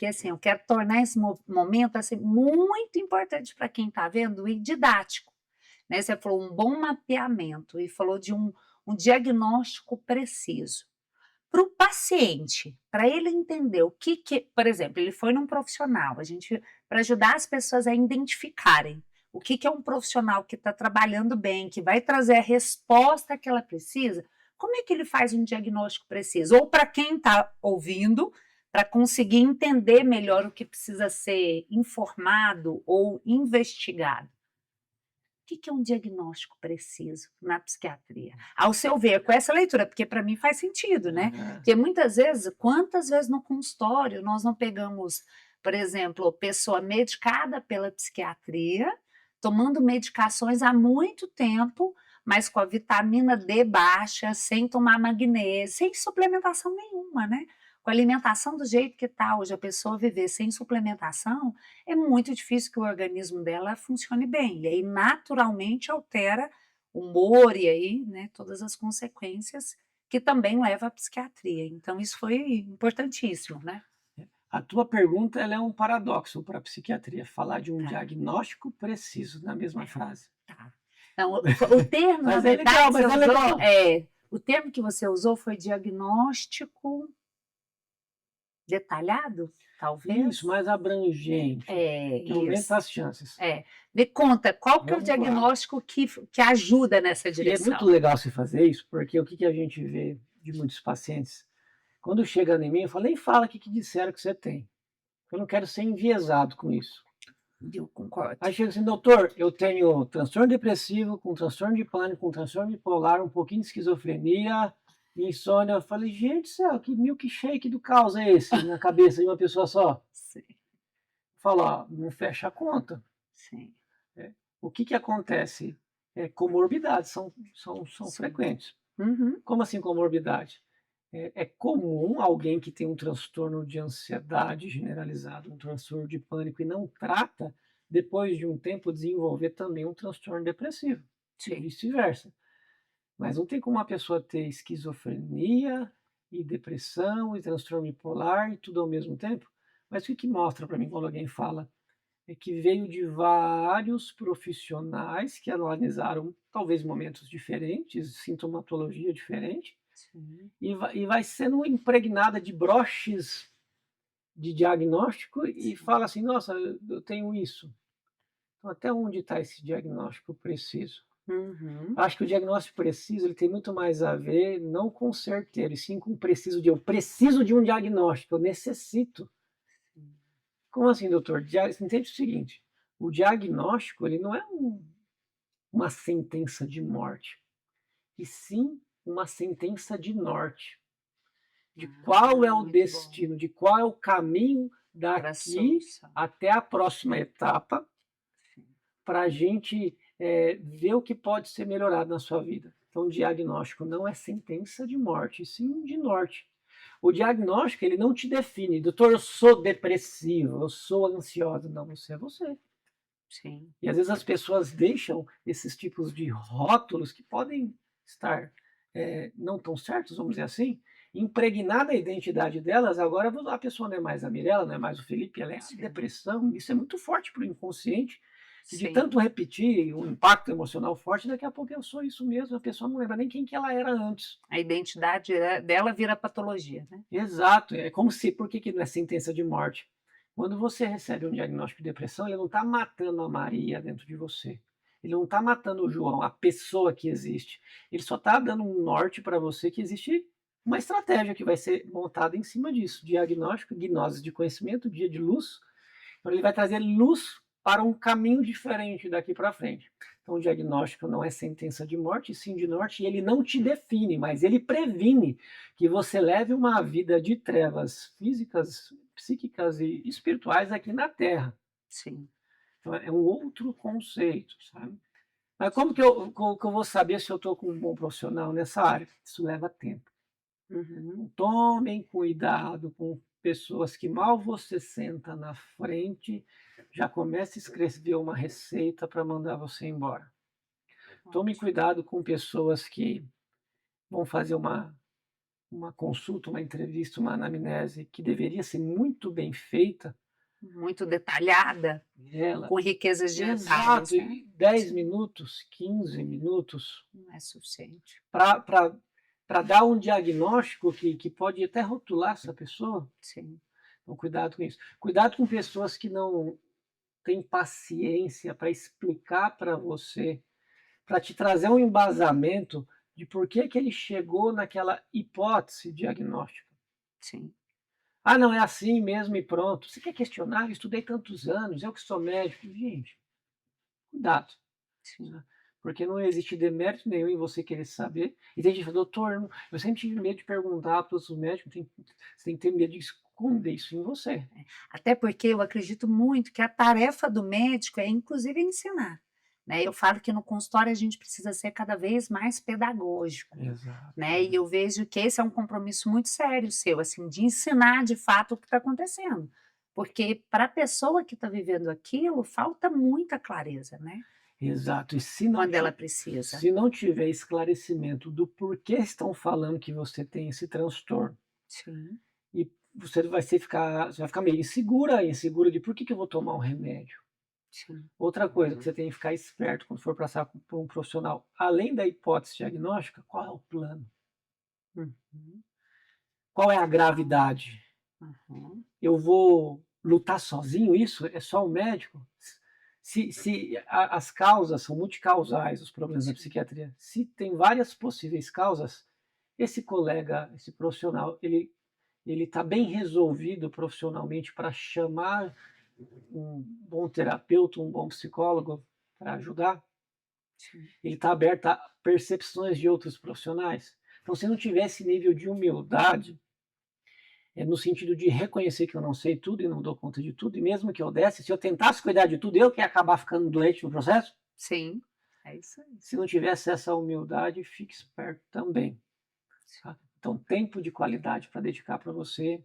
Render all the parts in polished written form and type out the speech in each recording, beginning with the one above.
porque assim, eu quero tornar esse momento assim, muito importante para quem está vendo e didático. Né? Você falou um bom mapeamento e falou de um diagnóstico preciso. Para o paciente, para ele entender o que, por exemplo, ele foi num profissional, a gente, para ajudar as pessoas a identificarem o que é um profissional que está trabalhando bem, que vai trazer a resposta que ela precisa, como é que ele faz um diagnóstico preciso? Ou para quem está ouvindo, para conseguir entender melhor o que precisa ser informado ou investigado. O que é um diagnóstico preciso na psiquiatria? Ao seu ver, com essa leitura, porque para mim faz sentido, né? É. Porque muitas vezes, quantas vezes no consultório nós não pegamos, por exemplo, pessoa medicada pela psiquiatria, tomando medicações há muito tempo, mas com a vitamina D baixa, sem tomar magnésio, sem suplementação nenhuma, né? Com a alimentação do jeito que está hoje, a pessoa viver sem suplementação, é muito difícil que o organismo dela funcione bem. E aí, naturalmente, altera o humor e aí, né, todas as consequências que também leva à psiquiatria. Então, isso foi importantíssimo, né? A tua pergunta ela é um paradoxo para a psiquiatria, falar de um Tá, diagnóstico preciso na mesma frase. tá. Então, o termo, na Mas é verdade, legal, que você mas é usou, legal. o termo que você usou foi diagnóstico detalhado, Isso, talvez? mais abrangente, É, que aumenta isso. as chances. É. Me conta, qual que é o Vamos lá. diagnóstico que ajuda nessa E é muito direção? legal você fazer isso, porque o que que a gente vê de muitos pacientes, quando chega em mim, eu falo: "Nem fala o que que disseram que você tem". Eu não quero ser enviesado com isso. Eu concordo. Aí chega assim: "Doutor, eu tenho transtorno depressivo, com transtorno de pânico, com transtorno bipolar, um pouquinho de esquizofrenia, insônia". Eu falei: "Gente do céu, que milkshake do caos é esse na cabeça de uma pessoa só?". Sim, Falo: "Ó, não fecha a conta". sim, O que que acontece? Comorbidades são sim. frequentes. Uhum. Como assim comorbidade? É comum alguém que tem um transtorno de ansiedade generalizado, um transtorno de pânico e não trata, depois de um tempo desenvolver também um transtorno depressivo, e Sim, vice-versa. Mas não tem como uma pessoa ter esquizofrenia e depressão e transtorno bipolar e tudo ao mesmo tempo. Mas o que que mostra para mim quando alguém fala é que veio de vários profissionais que analisaram talvez momentos diferentes, sintomatologia diferente, sim. e vai sendo impregnada de broches de diagnóstico e Sim. fala assim: "Nossa, eu tenho isso". Então, até onde está esse diagnóstico preciso? Uhum. Acho que o diagnóstico preciso ele tem muito mais a ver, não com certeiro, e sim com preciso de eu preciso de um diagnóstico, eu necessito. Sim. Como assim, doutor? Você entende o seguinte, o diagnóstico ele não é uma sentença de morte, e sim uma sentença de norte. De qual é o Muito bom. destino, de qual é o caminho Para a daqui solução. até a próxima etapa, Sim. para a gente ver o que pode ser melhorado na sua vida. Então, o diagnóstico não é sentença de morte, e sim de norte. O diagnóstico, ele não te define. Doutor, eu sou depressivo, eu sou ansiosa. Não, você é você. Sim. E às vezes as pessoas deixam esses tipos de rótulos que podem estar não tão certos, vamos dizer assim, impregnada a identidade delas. Agora a pessoa não é mais a Mirella, não é mais o Felipe, ela é a Sim. depressão. Isso é muito forte para o inconsciente, que de Sim. tanto repetir um impacto emocional forte, daqui a pouco eu sou isso mesmo, a pessoa não lembra nem quem que ela era antes. A identidade dela vira patologia, né? Exato, é como se, por que que não é sentença de morte? Quando você recebe um diagnóstico de depressão, ele não está matando a Maria dentro de você. Ele não está matando o João, a pessoa que existe. Ele só está dando um norte para você que existe uma estratégia que vai ser montada em cima disso. Diagnóstico, gnose de conhecimento, dia de luz. Então ele vai trazer luz para um caminho diferente daqui para frente. Então o diagnóstico não é sentença de morte, sim de norte, e ele não te define, mas ele previne que você leve uma vida de trevas físicas, psíquicas e espirituais aqui na Terra. Sim. Então é um outro conceito, sabe? Mas como que Sim. eu vou saber se eu estou com um bom profissional nessa área? Isso leva tempo. Uhum. Então, tomem cuidado com pessoas que mal você senta na frente, já começa a escrever uma receita para mandar você embora. Tome Ótimo. cuidado com pessoas que vão fazer uma consulta, uma entrevista, uma anamnese que deveria ser muito bem feita, Muito detalhada, ela com riquezas de detalhes, exato, né. e 10 Sim, minutos, 15 minutos não é suficiente. para dar um diagnóstico que pode até rotular essa pessoa. Sim, Então cuidado com isso. Cuidado com pessoas que não têm paciência para explicar para você, para te trazer um embasamento de por que que ele chegou naquela hipótese diagnóstica. sim, "Ah, não, é assim mesmo e pronto". Você quer questionar? Eu estudei tantos anos, eu que sou médico. Gente, cuidado, sim. né, porque não existe demérito nenhum em você querer saber. E tem gente que fala: "Doutor, eu sempre tive medo de perguntar para os outros médicos". Você tem que ter medo de esconder isso em você. Até porque eu acredito muito que a tarefa do médico é inclusive ensinar, né. Eu falo que no consultório a gente precisa ser cada vez mais pedagógico, Exato. né, e eu vejo que esse é um compromisso muito sério seu, assim, de ensinar de fato o que está acontecendo, porque para a pessoa que está vivendo aquilo falta muita clareza, né, Exato. E quando ela precisa. se não tiver esclarecimento do porquê estão falando que você tem esse transtorno, Sim, e você vai ficar meio insegura de por que eu vou tomar um remédio. sim. Outra coisa que você tem que ficar esperto quando for passar por um profissional, além da hipótese diagnóstica, qual é o plano? Uhum, Qual é a gravidade? uhum. Eu vou lutar sozinho isso? É só o médico? Se as causas são multicausais, os problemas da Sim, psiquiatria, se tem várias possíveis causas, esse colega, esse profissional, ele está bem resolvido profissionalmente para chamar um bom terapeuta, um bom psicólogo para ajudar? sim, Ele está aberto a percepções de outros profissionais? Então, se não tiver esse nível de humildade, no sentido de reconhecer que eu não sei tudo e não dou conta de tudo, e mesmo que eu desse, se eu tentasse cuidar de tudo, eu que ia acabar ficando doente no processo. sim, é isso aí. Se não tivesse essa humildade, fique esperto também, tá? Então, tempo de qualidade para dedicar para você,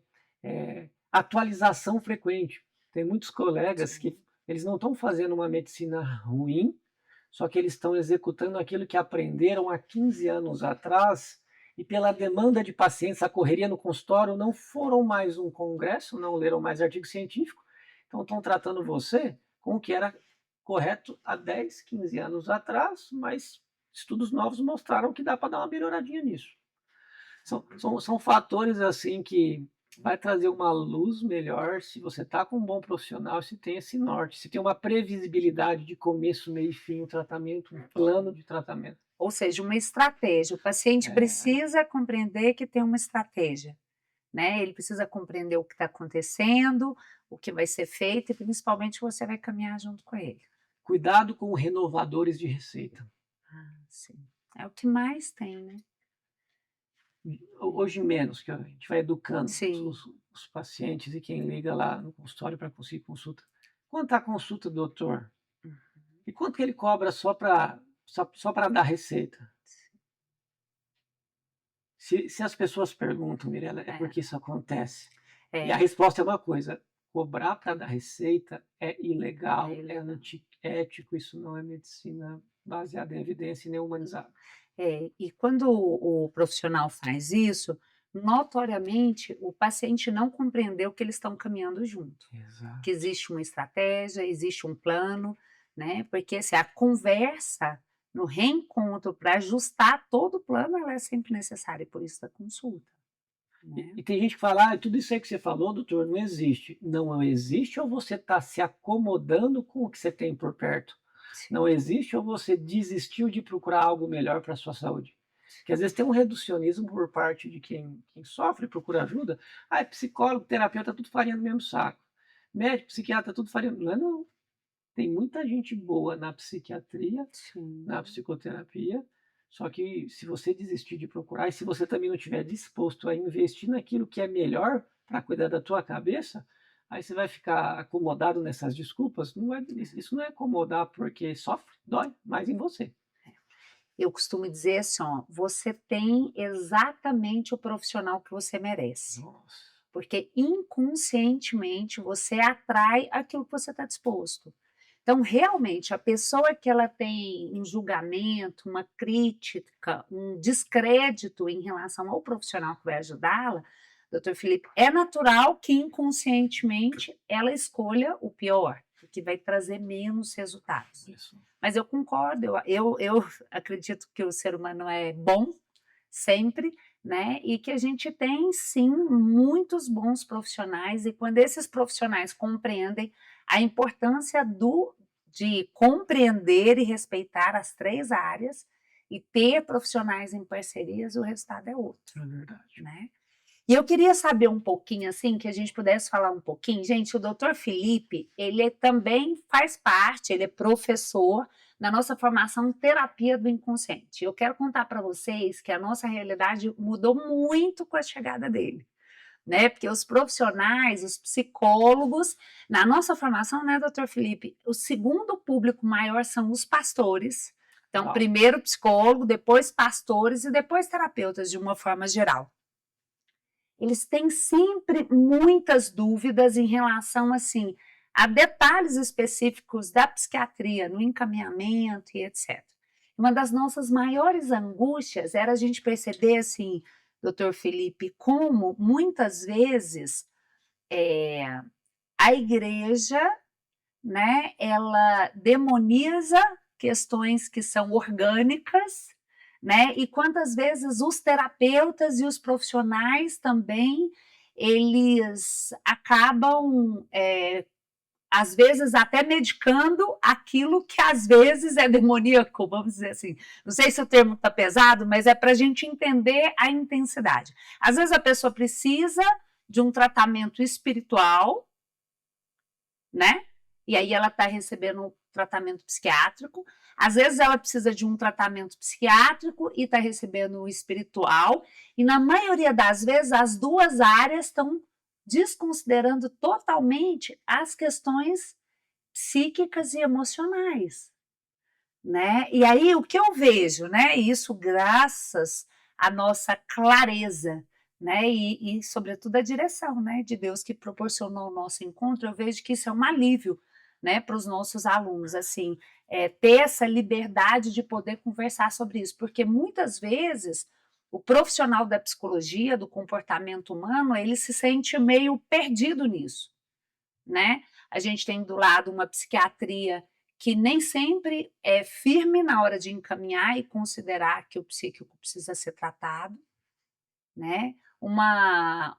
atualização frequente. Tem muitos colegas que Sim, eles não estão fazendo uma medicina ruim, só que eles estão executando aquilo que aprenderam há 15 anos atrás, e pela demanda de pacientes, a correria no consultório, não foram mais um congresso, não leram mais artigo científico, então estão tratando você com o que era correto há 10, 15 anos atrás, mas estudos novos mostraram que dá para dar uma melhoradinha nisso. São fatores assim que vai trazer uma luz melhor se você está com um bom profissional, se tem esse norte, se tem uma previsibilidade de começo, meio e fim o tratamento, um plano de tratamento. ou seja, uma estratégia. O paciente É, precisa compreender que tem uma estratégia, né, ele precisa compreender o que está acontecendo, o que vai ser feito e principalmente você vai caminhar junto com ele. cuidado com renovadores de receita. Ah, sim. É o que mais tem, né. Hoje menos, que a gente vai educando Sim. os pacientes e quem liga lá no consultório para conseguir consulta. Quanto à consulta, doutor? Uhum. E quanto que ele cobra só para dar receita? Se as pessoas perguntam, Mirela, é É, porque isso acontece. E a é, resposta é uma coisa: cobrar para dar receita é é ilegal, é ilegal. antiético, isso não é medicina baseada em evidência e nem humanizada. É, e quando o profissional faz isso, notoriamente o paciente não compreendeu que eles estão caminhando junto, que Exato. existe uma estratégia, existe um plano, né, porque assim, a conversa no reencontro para ajustar todo o plano, ela é sempre necessária e por isso da consulta, né. E tem gente que fala: "Ah, tudo isso aí que você falou, doutor, não existe". Não existe, ou você está se acomodando com o que você tem por perto? Não Sim, existe, ou você desistiu de procurar algo melhor para a sua saúde? Que às vezes tem um reducionismo por parte de quem sofre e procura ajuda. "Ah, é psicólogo, terapeuta, tudo farinha do mesmo saco. Médico, psiquiatra, tudo farinha", não é não. Tem muita gente boa na psiquiatria, na sim. psicoterapia, só que se você desistir de procurar e se você também não estiver disposto a investir naquilo que é melhor para cuidar da tua cabeça, aí você vai ficar acomodado nessas desculpas. Não é, isso não é acomodar porque sofre, dói, mas em você. Eu costumo dizer assim, ó, você tem exatamente o profissional que você merece. Nossa. Porque inconscientemente você atrai aquilo que você está disposto. Então, realmente, a pessoa que ela tem um julgamento, uma crítica, um descrédito em relação ao profissional que vai ajudá-la, doutor Felipe, é natural que inconscientemente ela escolha o pior, porque vai trazer menos resultados. Isso. Mas eu concordo, eu acredito que o ser humano é bom, sempre, né? E que a gente tem, sim, muitos bons profissionais, e quando esses profissionais compreendem a importância de compreender e respeitar as 3 áreas e ter profissionais em parcerias, o resultado é outro, É verdade. né? E eu queria saber um pouquinho, assim, que a gente pudesse falar um pouquinho. Gente, o doutor Felipe, ele também faz parte, ele é professor na nossa formação Terapia do Inconsciente. Eu quero contar para vocês que a nossa realidade mudou muito com a chegada dele, né? Porque os profissionais, os psicólogos, na nossa formação, né, doutor Felipe, o segundo público maior são os pastores. Então, Uau. primeiro psicólogo, depois pastores e depois terapeutas, de uma forma geral. Eles têm sempre muitas dúvidas em relação, assim, a detalhes específicos da psiquiatria, no encaminhamento e etc. Uma das nossas maiores angústias era a gente perceber, assim, doutor Felipe, como muitas vezes a igreja, né, ela demoniza questões que são orgânicas, né? E quantas vezes os terapeutas e os profissionais também, eles acabam, às vezes, até medicando aquilo que às vezes é demoníaco, vamos dizer assim. Não sei se o termo está pesado, mas é para a gente entender a intensidade. Às vezes a pessoa precisa de um tratamento espiritual, né? E aí ela está recebendo um tratamento psiquiátrico. Às vezes ela precisa de um tratamento psiquiátrico e está recebendo o espiritual. E na maioria das vezes as 2 áreas estão desconsiderando totalmente as questões psíquicas e emocionais, né? E aí o que eu vejo, né? Isso graças à nossa clareza, né? E sobretudo a direção, né? De Deus que proporcionou o nosso encontro, eu vejo que isso é um alívio, né? Para os nossos alunos, assim, ter essa liberdade de poder conversar sobre isso, porque muitas vezes o profissional da psicologia, do comportamento humano, ele se sente meio perdido nisso, né? A gente tem do lado uma psiquiatria que nem sempre é firme na hora de encaminhar e considerar que o psíquico precisa ser tratado, né? Uma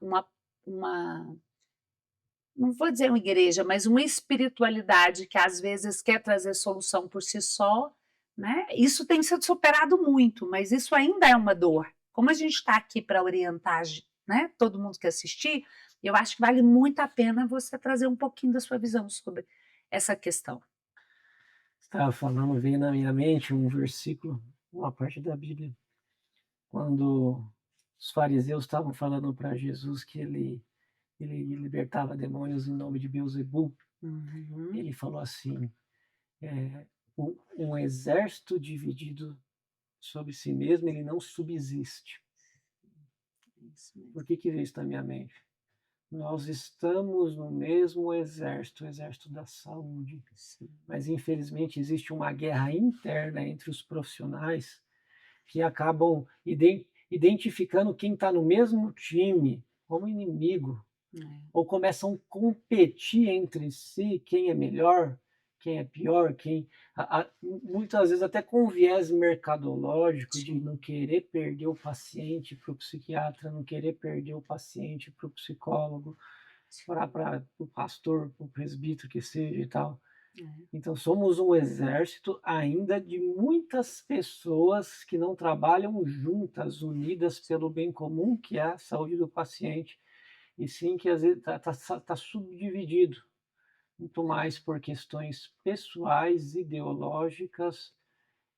não vou dizer uma igreja, mas uma espiritualidade que às vezes quer trazer solução por si só, né? Isso tem sido superado muito, mas isso ainda é uma dor. Como a gente está aqui para orientar, né, todo mundo que assistir, eu acho que vale muito a pena você trazer um pouquinho da sua visão sobre essa questão. Estava falando, veio na minha mente um versículo, uma parte da Bíblia, quando os fariseus estavam falando para Jesus que ele libertava demônios em nome de Beelzebub. Uhum. Ele falou assim: um exército dividido sobre si mesmo, ele não subsiste. Por que veio isso na minha mente? Nós estamos no mesmo exército, o exército da saúde, mas infelizmente existe uma guerra interna entre os profissionais que acabam identificando quem está no mesmo time como inimigo, ou começam a competir entre si quem é melhor, quem é pior, muitas vezes até com viés mercadológico de não querer perder o paciente para o psiquiatra, não querer perder o paciente para o psicólogo, para o pastor, para o presbítero que seja e tal. Então somos um exército ainda de muitas pessoas que não trabalham juntas, unidas pelo bem comum, que é a saúde do paciente, e sim que às vezes está subdividido, muito mais por questões pessoais, ideológicas,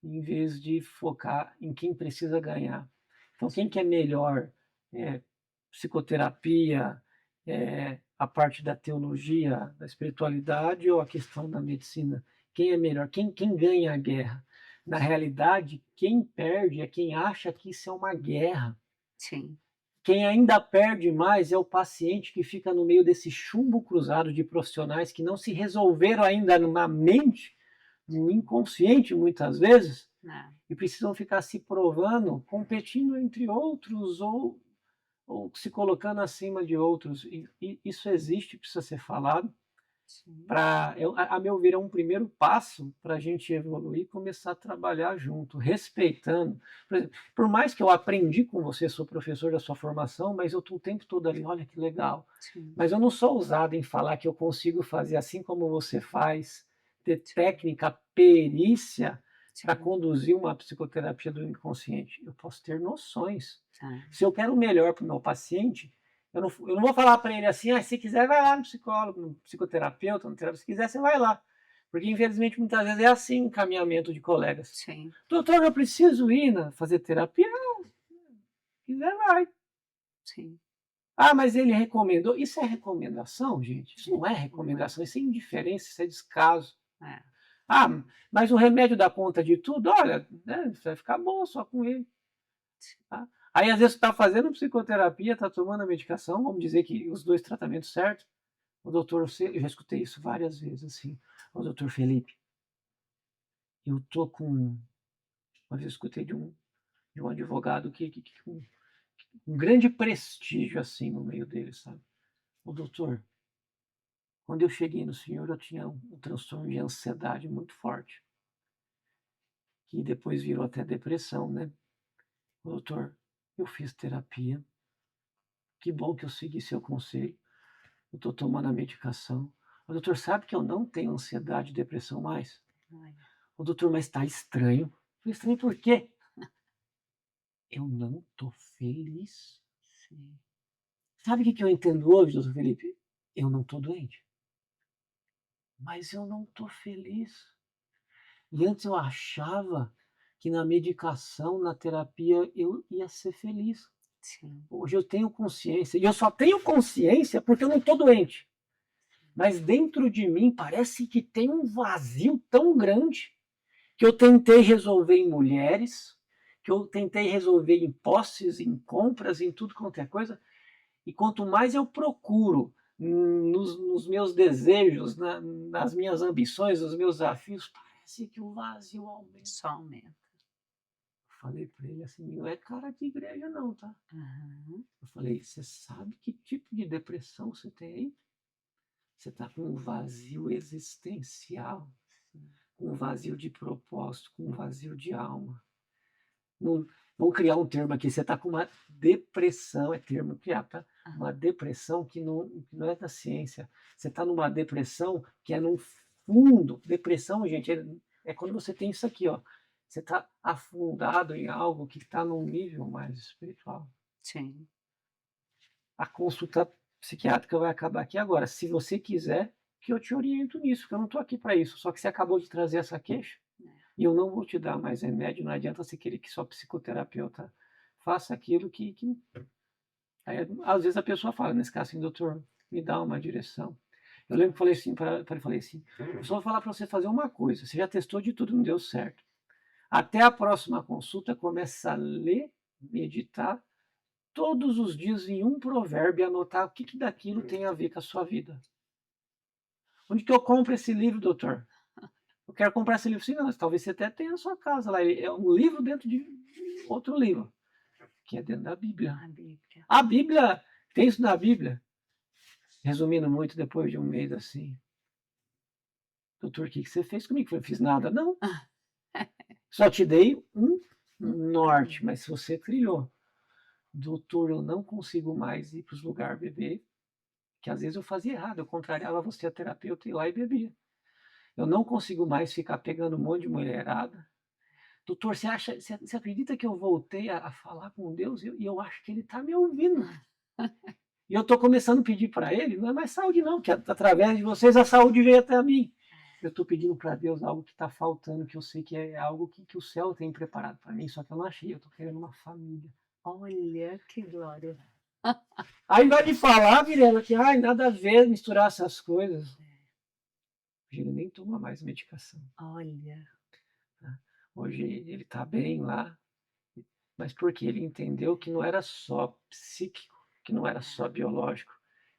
em vez de focar em quem precisa ganhar. Então, quem que é melhor? Psicoterapia, a parte da teologia, da espiritualidade ou a questão da medicina? Quem é melhor? Quem ganha a guerra? Na realidade, quem perde é quem acha que isso é uma guerra. Sim. Quem ainda perde mais é o paciente que fica no meio desse chumbo cruzado de profissionais que não se resolveram ainda na mente, no inconsciente muitas vezes, É, e precisam ficar se provando, competindo entre outros ou se colocando acima de outros. E isso existe, precisa ser falado. sim, A meu ver, é um primeiro passo para a gente evoluir e começar a trabalhar junto, respeitando. Por exemplo, por mais que eu aprendi com você, sou professor da sua formação, mas eu estou o tempo todo ali, olha que legal. sim, Mas eu não sou ousado em falar que eu consigo fazer assim como você faz, ter sim, técnica, perícia para sim, conduzir uma psicoterapia do inconsciente. Eu posso ter noções. tá, Se eu quero o melhor para o meu paciente, eu não vou falar para ele assim, se quiser vai lá no psicólogo, no psicoterapeuta, no terapeuta, se quiser você vai lá. Porque infelizmente muitas vezes é assim o encaminhamento de colegas. sim, Doutor, eu preciso ir fazer terapia? Não, se quiser vai. sim, Ah, mas ele recomendou. Isso é recomendação, gente? Isso não é não é, recomendação, isso é indiferença, isso é descaso. é, Ah, mas o remédio dá conta de tudo? Olha, né, você vai ficar bom só com ele. Tá? Aí, às vezes, está fazendo psicoterapia, está tomando a medicação, vamos dizer que os dois tratamentos certos. O doutor, eu já escutei isso várias vezes, assim. O doutor Felipe, eu tô com. Uma vez eu escutei de um advogado que com um grande prestígio, assim, no meio dele, sabe? O doutor, quando eu cheguei no senhor, eu tinha um transtorno de ansiedade muito forte, que depois virou até depressão, né? O doutor, eu fiz terapia, que bom que eu segui seu conselho, eu estou tomando a medicação. O doutor sabe que eu não tenho ansiedade e depressão mais? olha, O doutor, mas está estranho. Eu falei, estranho por quê? Eu não estou feliz. sim, Sabe o que eu entendo hoje, doutor Felipe? Eu não estou doente, mas eu não estou feliz. E antes eu achava que na medicação, na terapia, eu ia ser feliz. sim, Hoje eu tenho consciência, e eu só tenho consciência porque eu não estou doente. Mas dentro de mim parece que tem um vazio tão grande que eu tentei resolver em mulheres, que eu tentei resolver em posses, em compras, em tudo quanto é coisa. E quanto mais eu procuro nos meus desejos, nas minhas ambições, nos meus desafios, parece que o vazio aumenta. só aumenta. Falei para ele assim, não é cara de igreja não, tá? Aham, Eu falei, você sabe que tipo de depressão você tem aí? Você está com um vazio existencial, sim, com um vazio de propósito, com um vazio de alma. Não, vamos criar um termo aqui, você está com uma depressão, é termo criado, tá? ah, Uma depressão que não é da ciência. Você está numa depressão que é num fundo. Depressão, gente, é quando você tem isso aqui, ó. Você está afundado em algo que está num nível mais espiritual. sim, A consulta psiquiátrica vai acabar aqui agora. Se você quiser, que eu te oriento nisso, porque eu não estou aqui para isso. Só que você acabou de trazer essa queixa é, e eu não vou te dar mais remédio. Não adianta você querer que sua psicoterapeuta faça aquilo que... Aí, às vezes a pessoa fala, nesse caso assim, doutor, me dá uma direção. Eu lembro que falei assim para ele, falei assim, eu só vou falar para você fazer uma coisa, você já testou de tudo, não deu certo. Até a próxima consulta, começa a ler, meditar, todos os dias em um provérbio e anotar o que daquilo tem a ver com a sua vida. Onde que eu compro esse livro, doutor? Eu quero comprar esse livro. Sim, não, talvez você até tenha na sua casa lá. É um livro dentro de outro livro, que é dentro da Bíblia. a Bíblia. A Bíblia, tem isso na Bíblia. Resumindo muito, depois de um mês assim, doutor, o que você fez comigo? Eu não fiz nada, não. Só te dei um norte, mas você trilhou. Doutor, eu não consigo mais ir para os lugares beber, que às vezes eu fazia errado, eu contrariava você, a terapeuta, ir lá e bebia. Eu não consigo mais ficar pegando um monte de mulherada. Doutor, você acredita que eu voltei a falar com Deus e eu acho que Ele está me ouvindo? E eu estou começando a pedir para Ele, não é mais saúde não, que através de vocês a saúde veio até a mim. Eu estou pedindo para Deus algo que está faltando, que eu sei que é algo que o céu tem preparado para mim, só que eu não achei, eu estou querendo uma família. Olha que glória. Aí vai me falar, Mirella, que nada a ver misturar essas coisas. Hoje ele nem toma mais medicação. Olha, Tá? Hoje ele está bem lá. Mas porque ele entendeu que não era só psíquico, que não era só É, biológico,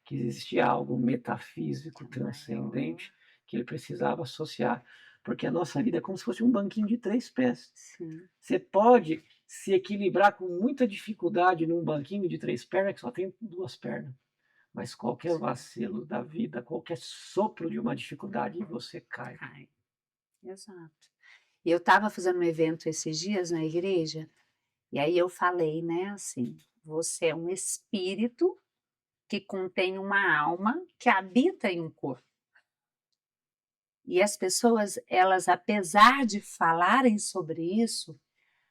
que existia algo metafísico, que é maior. transcendente, que ele precisava associar. Porque a nossa vida é como se fosse um banquinho de 3 pés. Sim, Você pode se equilibrar com muita dificuldade num banquinho de 3 pernas que só tem 2 pernas, mas qualquer sim, vacilo da vida, qualquer sopro de uma dificuldade, você cai. cai. Exato. E eu estava fazendo um evento esses dias na igreja, e aí eu falei, né, assim: "Você é um espírito que contém uma alma que habita em um corpo". E as pessoas, elas, apesar de falarem sobre isso,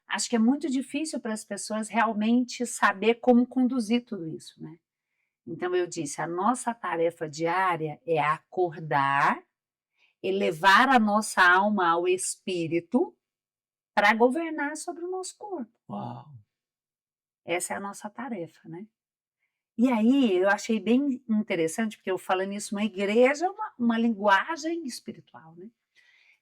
acho que é muito difícil para as pessoas realmente saber como conduzir tudo isso, né. Então eu disse: "A nossa tarefa diária é acordar, elevar a nossa alma ao espírito para governar sobre o nosso corpo". Uau! Essa é a nossa tarefa, né. E aí eu achei bem interessante, porque eu falando isso numa igreja, uma linguagem espiritual, né.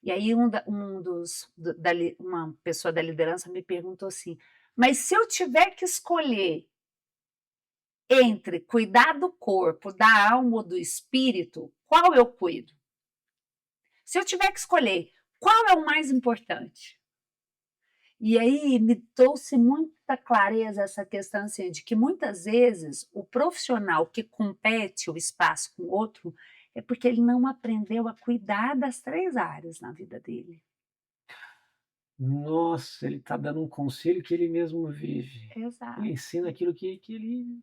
E aí um dos do da li uma pessoa da liderança me perguntou assim: "Mas se eu tiver que escolher entre cuidar do corpo, da alma ou do espírito, qual eu cuido? Se eu tiver que escolher, qual é o mais importante?". E aí me trouxe muita clareza essa questão, assim, de que muitas vezes o profissional que compete o espaço com o outro, é porque ele não aprendeu a cuidar das 3 áreas na vida dele. Nossa, ele está dando um conselho que ele mesmo vive. Ele Exato. ensina aquilo que ele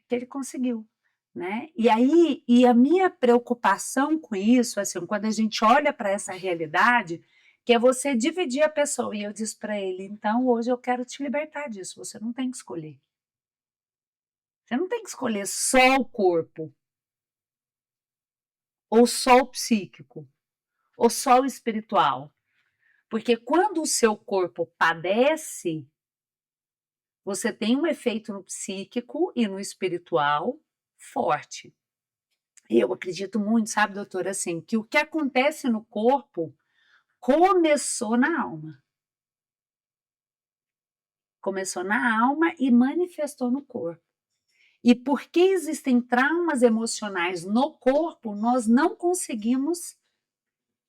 Que ele conseguiu, né. E aí, e a minha preocupação com isso, assim, quando a gente olha para essa realidade, que é você dividir a pessoa, e eu disse para ele: "Então hoje eu quero te libertar disso, você não tem que escolher. Você não tem que escolher só o corpo, ou só o psíquico, ou só o espiritual, porque quando o seu corpo padece, você tem um efeito no psíquico e no espiritual forte". E eu acredito muito, sabe, doutora, assim, que o que acontece no corpo começou na alma. Começou na alma e manifestou no corpo. E porque existem traumas emocionais no corpo, nós não conseguimos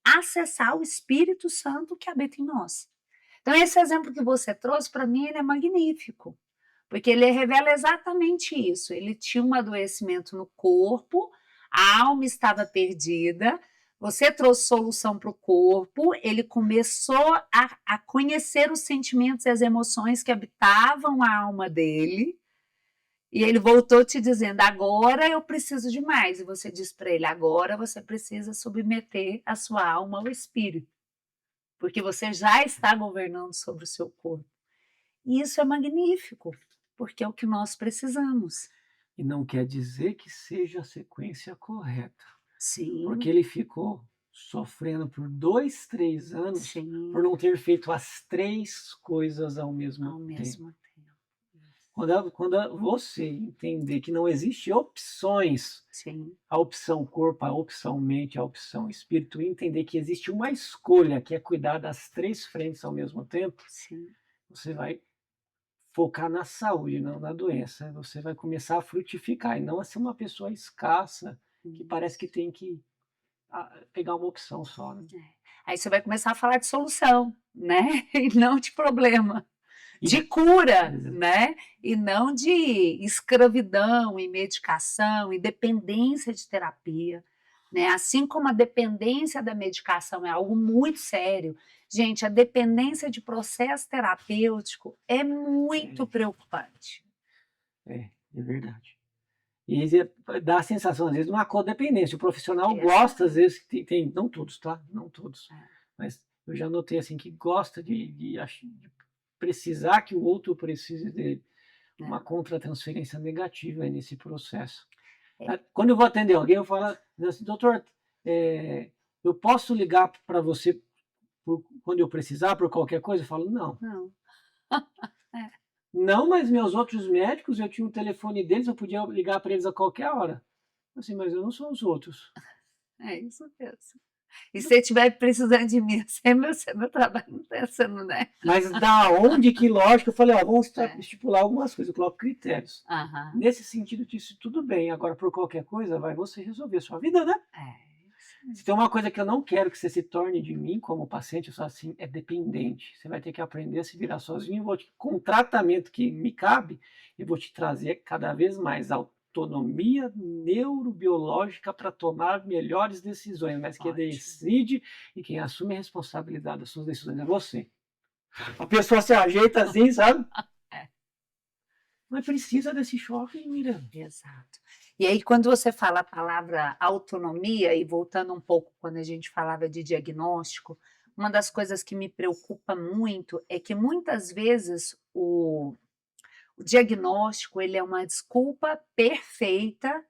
acessar o Espírito Santo que habita em nós. Então, esse exemplo que você trouxe, para mim, ele é magnífico, porque ele revela exatamente isso. Ele tinha um adoecimento no corpo, a alma estava perdida, você trouxe solução para o corpo, ele começou a conhecer os sentimentos e as emoções que habitavam a alma dele, e ele voltou te dizendo: agora eu preciso de mais. E você diz para ele: agora você precisa submeter a sua alma ao espírito, porque você já está governando sobre o seu corpo. E isso é magnífico, porque é o que nós precisamos. e não quer dizer que seja a sequência correta, porque Sim, ele ficou sofrendo por 2, 3 anos por sim, não ter feito as 3 coisas ao mesmo ao tempo. mesmo tempo. Quando você entender que não existe opções, Sim, a opção corpo, a opção mente, a opção espírito, e entender que existe uma escolha, que é cuidar das 3 frentes ao mesmo tempo, sim, você vai focar na saúde, não na doença. Você vai começar a frutificar e não a ser uma pessoa escassa, que parece que isso. tem que pegar uma opção só, né. É. Aí você vai começar a falar de solução, né, e não de problema, E de cura, exa né, e não de escravidão e medicação e dependência de terapia, né. Assim como a dependência da medicação é algo muito sério, gente, a dependência de processo terapêutico é muito é, preocupante. é verdade. E você dá a sensação, às vezes, de uma codependência. O profissional gosta, às Exato. vezes, tem não todos, tá, não todos, É, mas eu já notei, assim, que gosta de precisar que o outro precise dele. Uma é, contratransferência negativa aí nesse processo. é. Quando eu vou atender alguém, eu falo assim: "Doutor, eu posso ligar para você quando eu precisar, por qualquer coisa?" Eu falo: "Não". Não. É, "Não, mas meus outros médicos, eu tinha o telefone deles, eu podia ligar para eles a qualquer hora". Assim: "Mas eu não sou os outros". é isso mesmo. E se você estiver precisando de mim, meu trabalho não está sendo, né? Mas da onde que, lógico, eu falei, ó, vamos É. estipular algumas coisas, eu coloco critérios. Aham. Nesse sentido, disse tudo bem. Agora, por qualquer coisa, vai você resolver a sua vida, né? É. Se tem uma coisa que eu não quero que você se torne de mim como paciente, eu sou assim, é dependente. Você vai ter que aprender a se virar sozinho. Com o tratamento que me cabe, eu vou te trazer cada vez mais autonomia neurobiológica para tomar melhores decisões. Mas quem Ótimo. decide e quem assume a responsabilidade das suas decisões é você. A pessoa se ajeita assim, sabe? É. Mas precisa desse choque, Miriam. Exato. E aí, quando você fala a palavra autonomia, e voltando um pouco quando a gente falava de diagnóstico, uma das coisas que me preocupa muito é que muitas vezes o diagnóstico ele é uma desculpa perfeita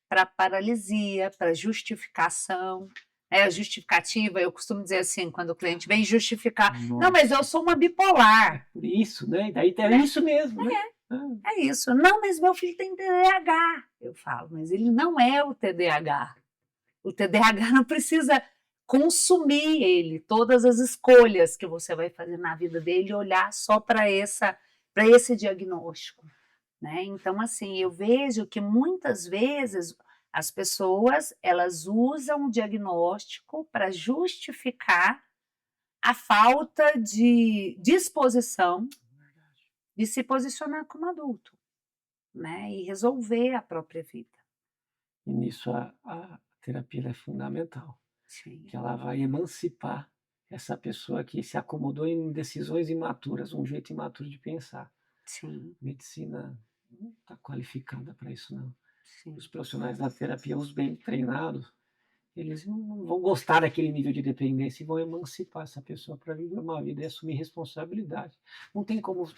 para paralisia, para justificação. A justificativa, eu costumo dizer assim, quando o cliente vem justificar, não, mas eu sou uma bipolar. Por isso, né? E daí é isso mesmo, né? É isso. Não, mas meu filho tem TDAH. Eu falo, mas ele não é o TDAH. O TDAH não precisa consumir ele, todas as escolhas que você vai fazer na vida dele, olhar só para esse diagnóstico, né? Então, assim, eu vejo que muitas vezes as pessoas, elas usam o diagnóstico para justificar a falta de disposição de se posicionar como adulto, né? E resolver a própria vida. E nisso a terapia é fundamental, Sim. que ela vai emancipar essa pessoa que se acomodou em decisões imaturas, um jeito imaturo de pensar. Sim. Medicina não está qualificada para isso, não. Sim. Os profissionais da terapia, os bem treinados, eles não vão gostar daquele nível de dependência e vão emancipar essa pessoa para viver uma vida e assumir responsabilidade. Não tem como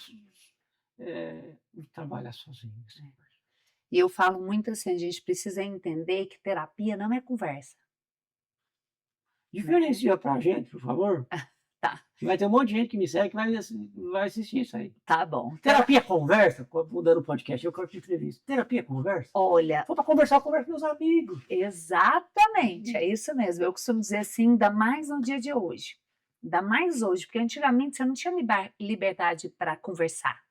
trabalhar sozinho. Assim. E eu falo muito assim, a gente precisa entender que terapia não é conversa. Diferencia pra gente, por favor. Tá. Vai ter um monte de gente que me segue que vai assistir isso aí. Tá bom. Terapia é conversa, mudando o podcast, eu corto de entrevista. Terapia é conversa? Olha, Vou pra conversar, eu converso com meus amigos. exatamente, é isso mesmo. Eu costumo dizer assim, ainda mais no dia de hoje. Ainda mais hoje, porque antigamente você não tinha liberdade para conversar.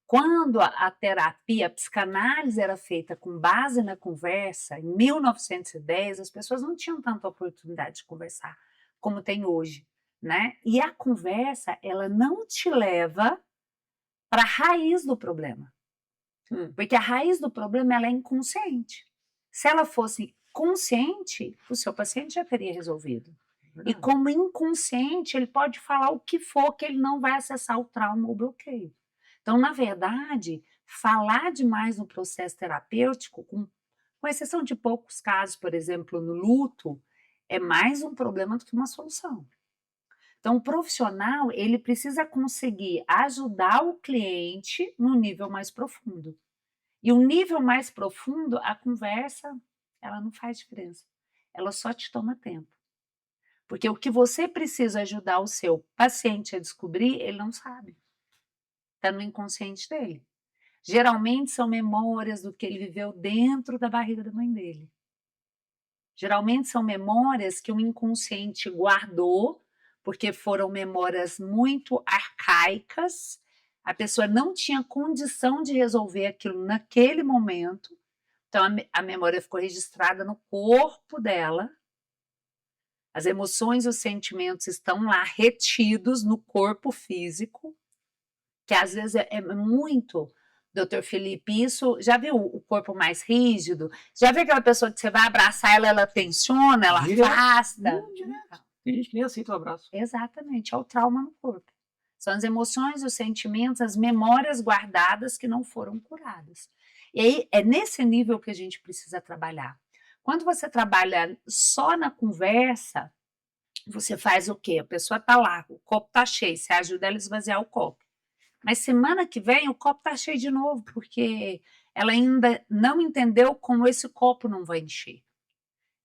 Quando a terapia, a psicanálise era feita com base na conversa, em 1910, as pessoas não tinham tanta oportunidade de conversar como tem hoje, né? E a conversa, ela não te leva para a raiz do problema, porque a raiz do problema ela é inconsciente. Se ela fosse consciente, o seu paciente já teria resolvido. E como inconsciente, ele pode falar o que for que ele não vai acessar o trauma ou o bloqueio. Então, na verdade, falar demais no processo terapêutico, com exceção de poucos casos, por exemplo, no luto, é mais um problema do que uma solução. Então, o profissional, ele precisa conseguir ajudar o cliente no nível mais profundo. E o nível mais profundo, a conversa, ela não faz diferença. Ela só te toma tempo. Porque o que você precisa ajudar o seu paciente a descobrir, ele não sabe. Está no inconsciente dele. Geralmente são memórias do que ele viveu dentro da barriga da mãe dele. Geralmente são memórias que o inconsciente guardou, porque foram memórias muito arcaicas, a pessoa não tinha condição de resolver aquilo naquele momento, então a memória ficou registrada no corpo dela, as emoções e os sentimentos estão lá retidos no corpo físico, que às vezes é muito, doutor Felipe, isso, já viu o corpo mais rígido? Já viu aquela pessoa que você vai abraçar ela, ela tensiona, ela afasta? Direto. Tem gente que nem aceita o abraço. Exatamente, é o trauma no corpo. São as emoções, os sentimentos, as memórias guardadas que não foram curadas. E aí é nesse nível que a gente precisa trabalhar. Quando você trabalha só na conversa, você faz o quê? A pessoa está lá, o copo está cheio, você ajuda ela a esvaziar o copo. Mas semana que vem o copo está cheio de novo, porque ela ainda não entendeu como esse copo não vai encher.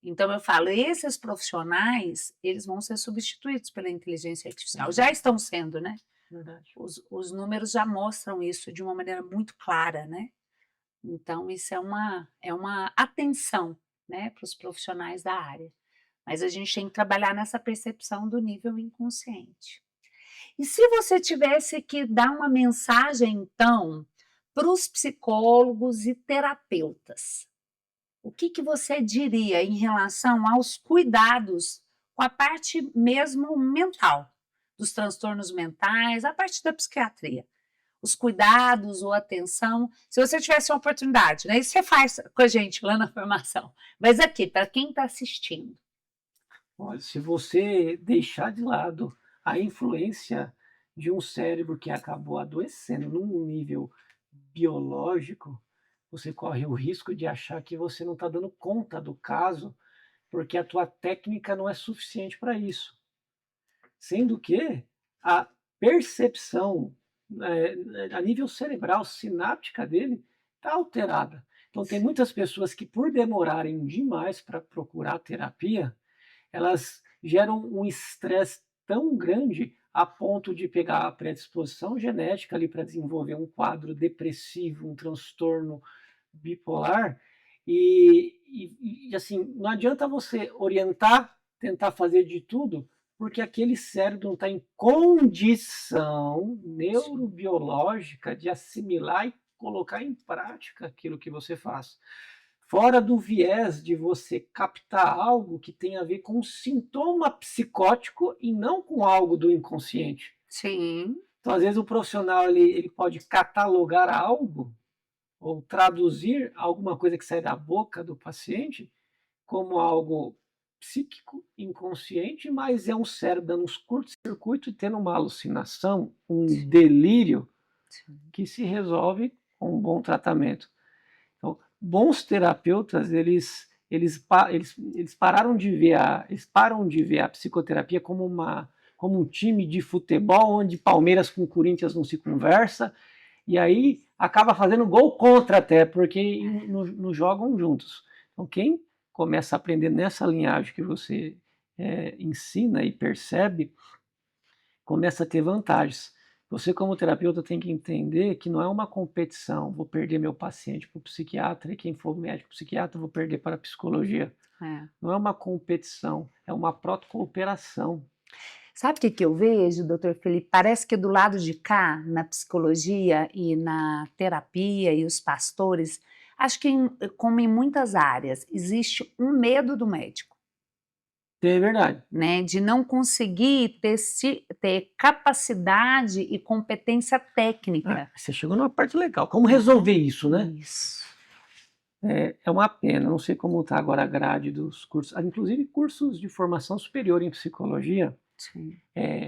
Então eu falo, esses profissionais, eles vão ser substituídos pela inteligência artificial. Já estão sendo, né? Verdade. Os números já mostram isso de uma maneira muito clara, né? Então isso é uma atenção, né, para os profissionais da área. mas a gente tem que trabalhar nessa percepção do nível inconsciente. E se você tivesse que dar uma mensagem, então, para os psicólogos e terapeutas, o que que você diria em relação aos cuidados com a parte mesmo mental, dos transtornos mentais, a parte da psiquiatria? Os cuidados ou atenção, se você tivesse uma oportunidade, né? Isso você faz com a gente lá na formação. Mas aqui, para quem está assistindo. Olha, se você deixar de lado a influência de um cérebro que acabou adoecendo num nível biológico, você corre o risco de achar que você não está dando conta do caso, porque a tua técnica não é suficiente para isso. Sendo que a percepção, a nível cerebral, sináptica dele, está alterada. Então tem muitas pessoas que, por demorarem demais para procurar terapia, elas geram um estresse tão grande a ponto de pegar a predisposição genética ali para desenvolver um quadro depressivo, um transtorno bipolar, assim, não adianta você orientar, tentar fazer de tudo, porque aquele cérebro não está em condição neurobiológica de assimilar e colocar em prática aquilo que você faz. Fora do viés de você captar algo que tem a ver com um sintoma psicótico e não com algo do inconsciente. Sim. Então, às vezes, o profissional ele pode catalogar algo ou traduzir alguma coisa que sai da boca do paciente como algo psíquico, inconsciente, mas é um cérebro dando uns curtos-circuitos e tendo uma alucinação, um delírio que se resolve com um bom tratamento. Então, bons terapeutas, eles param de ver eles param de ver a psicoterapia como um time de futebol onde Palmeiras com Corinthians não se conversa, e aí acaba fazendo gol contra até, porque não jogam juntos. Então, quem começa a aprender nessa linhagem que você ensina e percebe, começa a ter vantagens. Você, como terapeuta, tem que entender que não é uma competição. Vou perder meu paciente para o psiquiatra e quem for médico psiquiatra, vou perder para a psicologia. Não é uma competição, é uma proto-cooperação. Sabe o que eu vejo, doutor Felipe? Parece que do lado de cá, na psicologia e na terapia e os pastores, acho que como em muitas áreas, existe um medo do médico. É verdade. Né, de não conseguir ter capacidade e competência técnica. Você chegou numa parte legal. Como resolver isso, né? Isso. É uma pena, não sei como está agora a grade dos cursos, inclusive cursos de formação superior em psicologia.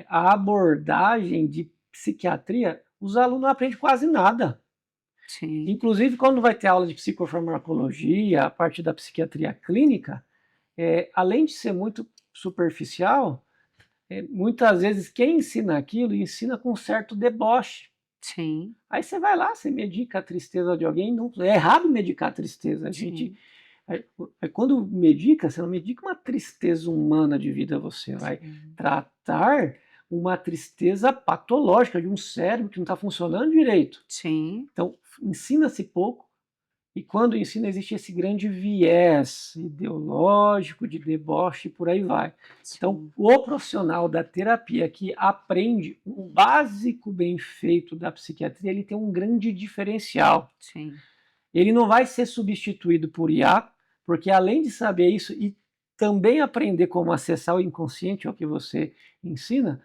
A abordagem de psiquiatria, os alunos não aprendem quase nada. Sim. Inclusive, quando vai ter aula de psicofarmacologia, a parte da psiquiatria clínica, além de ser muito superficial, muitas vezes quem ensina aquilo ensina com certo deboche. Sim. Aí você vai lá, você medica a tristeza de alguém, não, é errado medicar a tristeza. A gente, quando medica, você não medica uma tristeza humana de vida, você vai tratar uma tristeza patológica de um cérebro que não está funcionando direito. Sim. Então, ensina-se pouco, e quando ensina existe esse grande viés ideológico, de deboche e por aí vai. Sim. Então, o profissional da terapia que aprende o básico bem feito da psiquiatria, ele tem um grande diferencial. Sim. Ele não vai ser substituído por IA, porque além de saber isso e também aprender como acessar o inconsciente, é o que você ensina,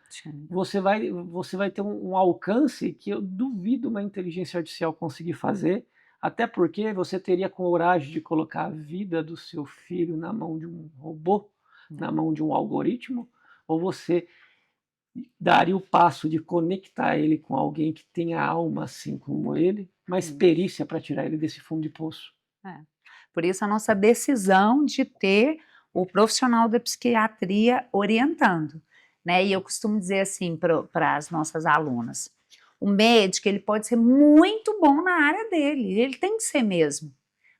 você vai ter um alcance que eu duvido uma inteligência artificial conseguir fazer, até porque você teria coragem de colocar a vida do seu filho na mão de um robô, na mão de um algoritmo, ou você daria o passo de conectar ele com alguém que tenha alma assim como ele, mas perícia para tirar ele desse fundo de poço. Por isso a nossa decisão de ter o profissional da psiquiatria orientando, né? E eu costumo dizer assim para as nossas alunas, o médico ele pode ser muito bom na área dele, ele tem que ser mesmo,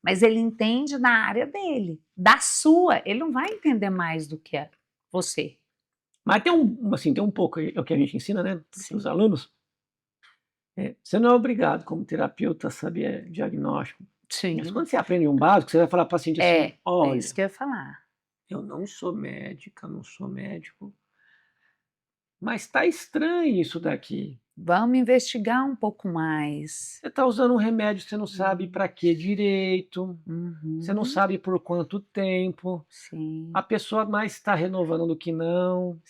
mas ele entende na área dele, da sua, ele não vai entender mais do que você. Mas tem um pouco, é o que a gente ensina, né, para os alunos. Você não é obrigado, como terapeuta, a saber diagnóstico. Sim. Mas quando você aprende um básico, você vai falar para o paciente assim, olha, é isso que eu ia falar. eu não sou médica, não sou médico, mas tá estranho isso daqui. Vamos investigar um pouco mais. Você tá usando um remédio, você não sabe Hum. para que direito, você não Uhum. sabe por quanto tempo, a Sim, pessoa mais está renovando do que não.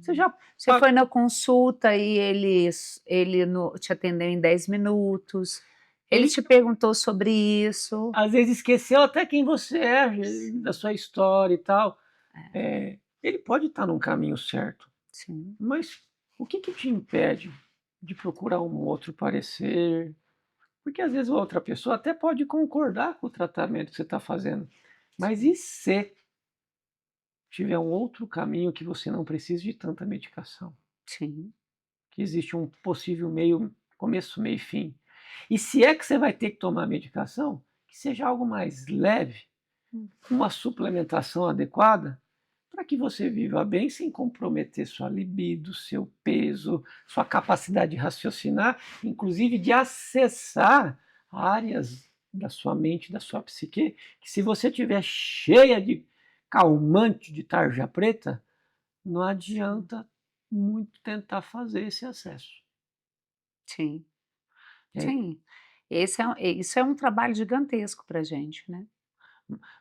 Você sim. já Você pa foi na consulta e ele te atendeu em 10 minutos. Ele ele te perguntou sobre isso. às vezes esqueceu até quem você é, da Sim, sua história e tal. é, Ele pode estar num caminho certo, sim, mas o que que te impede de procurar um outro parecer? Porque às vezes a outra pessoa até pode concordar com o tratamento que você está fazendo, mas e sim, se tiver um outro caminho que você não precise de tanta medicação? sim. Que existe um possível meio, começo, meio e fim. E se é que você vai ter que tomar medicação, que seja algo mais leve, Hum, com uma suplementação adequada, para que você viva bem sem comprometer sua libido, seu peso, sua capacidade de raciocinar, inclusive de acessar áreas da sua mente, da sua psique, que se você tiver cheia de calmante de tarja preta, não sim, adianta muito tentar fazer esse acesso. sim, É, sim. Isso é um trabalho gigantesco pra gente, né.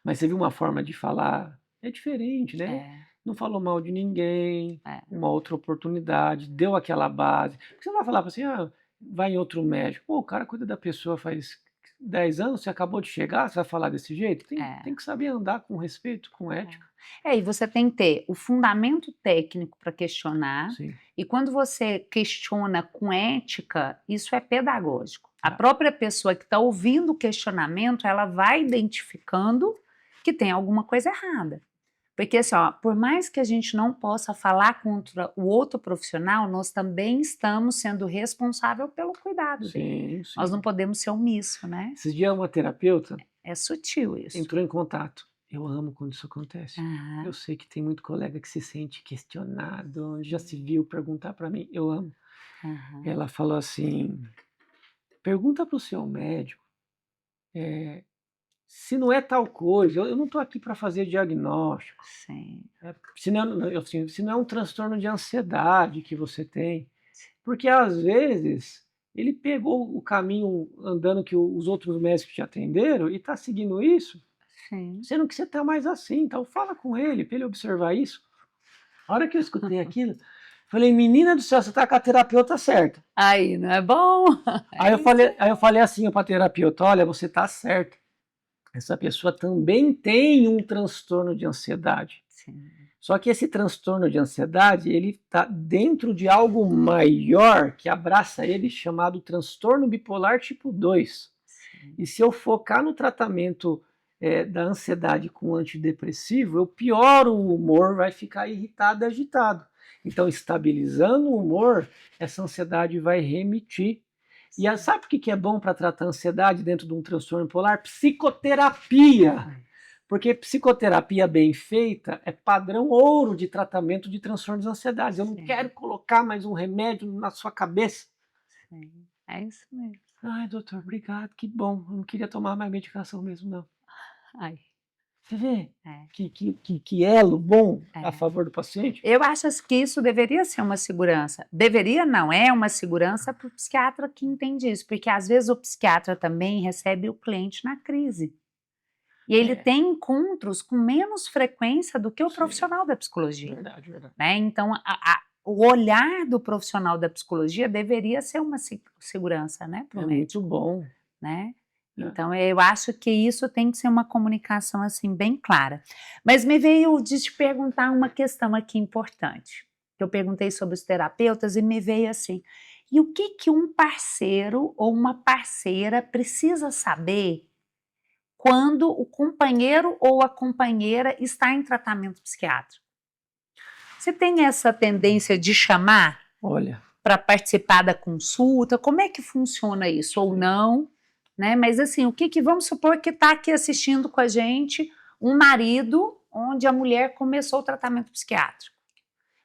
mas você viu uma forma de falar, é diferente, né? É, Não falou mal de ninguém, é, uma outra oportunidade, deu aquela base. Porque você não vai falar assim, ah, vai em outro médico. Pô, o cara cuida da pessoa faz 10 anos, você acabou de chegar, você vai falar desse jeito? Tem é. que saber andar com respeito, com ética. É, e você tem que ter o fundamento técnico para questionar, Sim. e quando você questiona com ética, isso é pedagógico. A Ah, própria pessoa que está ouvindo o questionamento, ela vai identificando que tem alguma coisa errada. Porque assim, ó, por mais que a gente não possa falar contra o outro profissional, nós também estamos sendo responsável pelo cuidado dele. sim, Nós não sim. podemos ser omisso, né? Esses dias uma terapeuta É sutil isso. entrou em contato. Eu amo quando isso acontece. Eu Aham. sei que tem muito colega que se sente questionado, já se viu perguntar para mim. Eu amo. Aham. Ela falou assim: pergunta para o seu médico se não é tal coisa. Eu não estou aqui para fazer diagnóstico. Sim. Se não, assim, se não é um transtorno de ansiedade que você tem. Porque às vezes ele pegou o caminho andando que os outros médicos te atenderam e está seguindo isso, Sim. sendo que você está mais assim. Então fala com ele para ele observar isso. A hora que eu escutei aquilo, falei, menina do céu, você está com a terapeuta certa. Aí, não é bom? Aí É isso eu mesmo. falei assim para a terapeuta, olha, você está certa. Essa pessoa também tem um transtorno de ansiedade. Sim, Só que esse transtorno de ansiedade, ele está dentro de algo maior que abraça ele, chamado transtorno bipolar tipo 2. sim, E se eu focar no tratamento da ansiedade com antidepressivo, eu pioro o humor, vai ficar irritado e agitado. Então, estabilizando o humor, essa ansiedade vai remitir. E sim. sabe o que é bom para tratar ansiedade dentro de um transtorno bipolar? Psicoterapia. Ai, Porque psicoterapia bem feita é padrão ouro de tratamento de transtornos de ansiedade. Eu não quero sim, colocar mais um remédio na sua cabeça. sim. É isso mesmo. Ai, doutor, obrigado, que bom. Eu não queria tomar mais medicação mesmo, não. Ai, Você vê é, que elo bom a é. favor do paciente? Eu acho que isso deveria ser uma segurança. Deveria não, é uma segurança para o psiquiatra que entende isso, porque às vezes o psiquiatra também recebe o cliente na crise. E ele É, tem encontros com menos frequência do que o sim, profissional da psicologia. verdade, verdade. Né? Então, o olhar do profissional da psicologia deveria ser uma segurança, né, para o É muito médico, bom. né? É. Então, eu acho que isso tem que ser uma comunicação assim bem clara. Mas me veio de te perguntar uma questão aqui importante. Eu perguntei sobre os terapeutas e me veio assim: e o que que um parceiro ou uma parceira precisa saber quando o companheiro ou a companheira está em tratamento psiquiátrico? Você tem essa tendência de chamar Olha, para participar da consulta? Como é que funciona isso? Ou sim, não? Né? Mas assim, o que que vamos supor que está aqui assistindo com a gente um marido onde a mulher começou o tratamento psiquiátrico?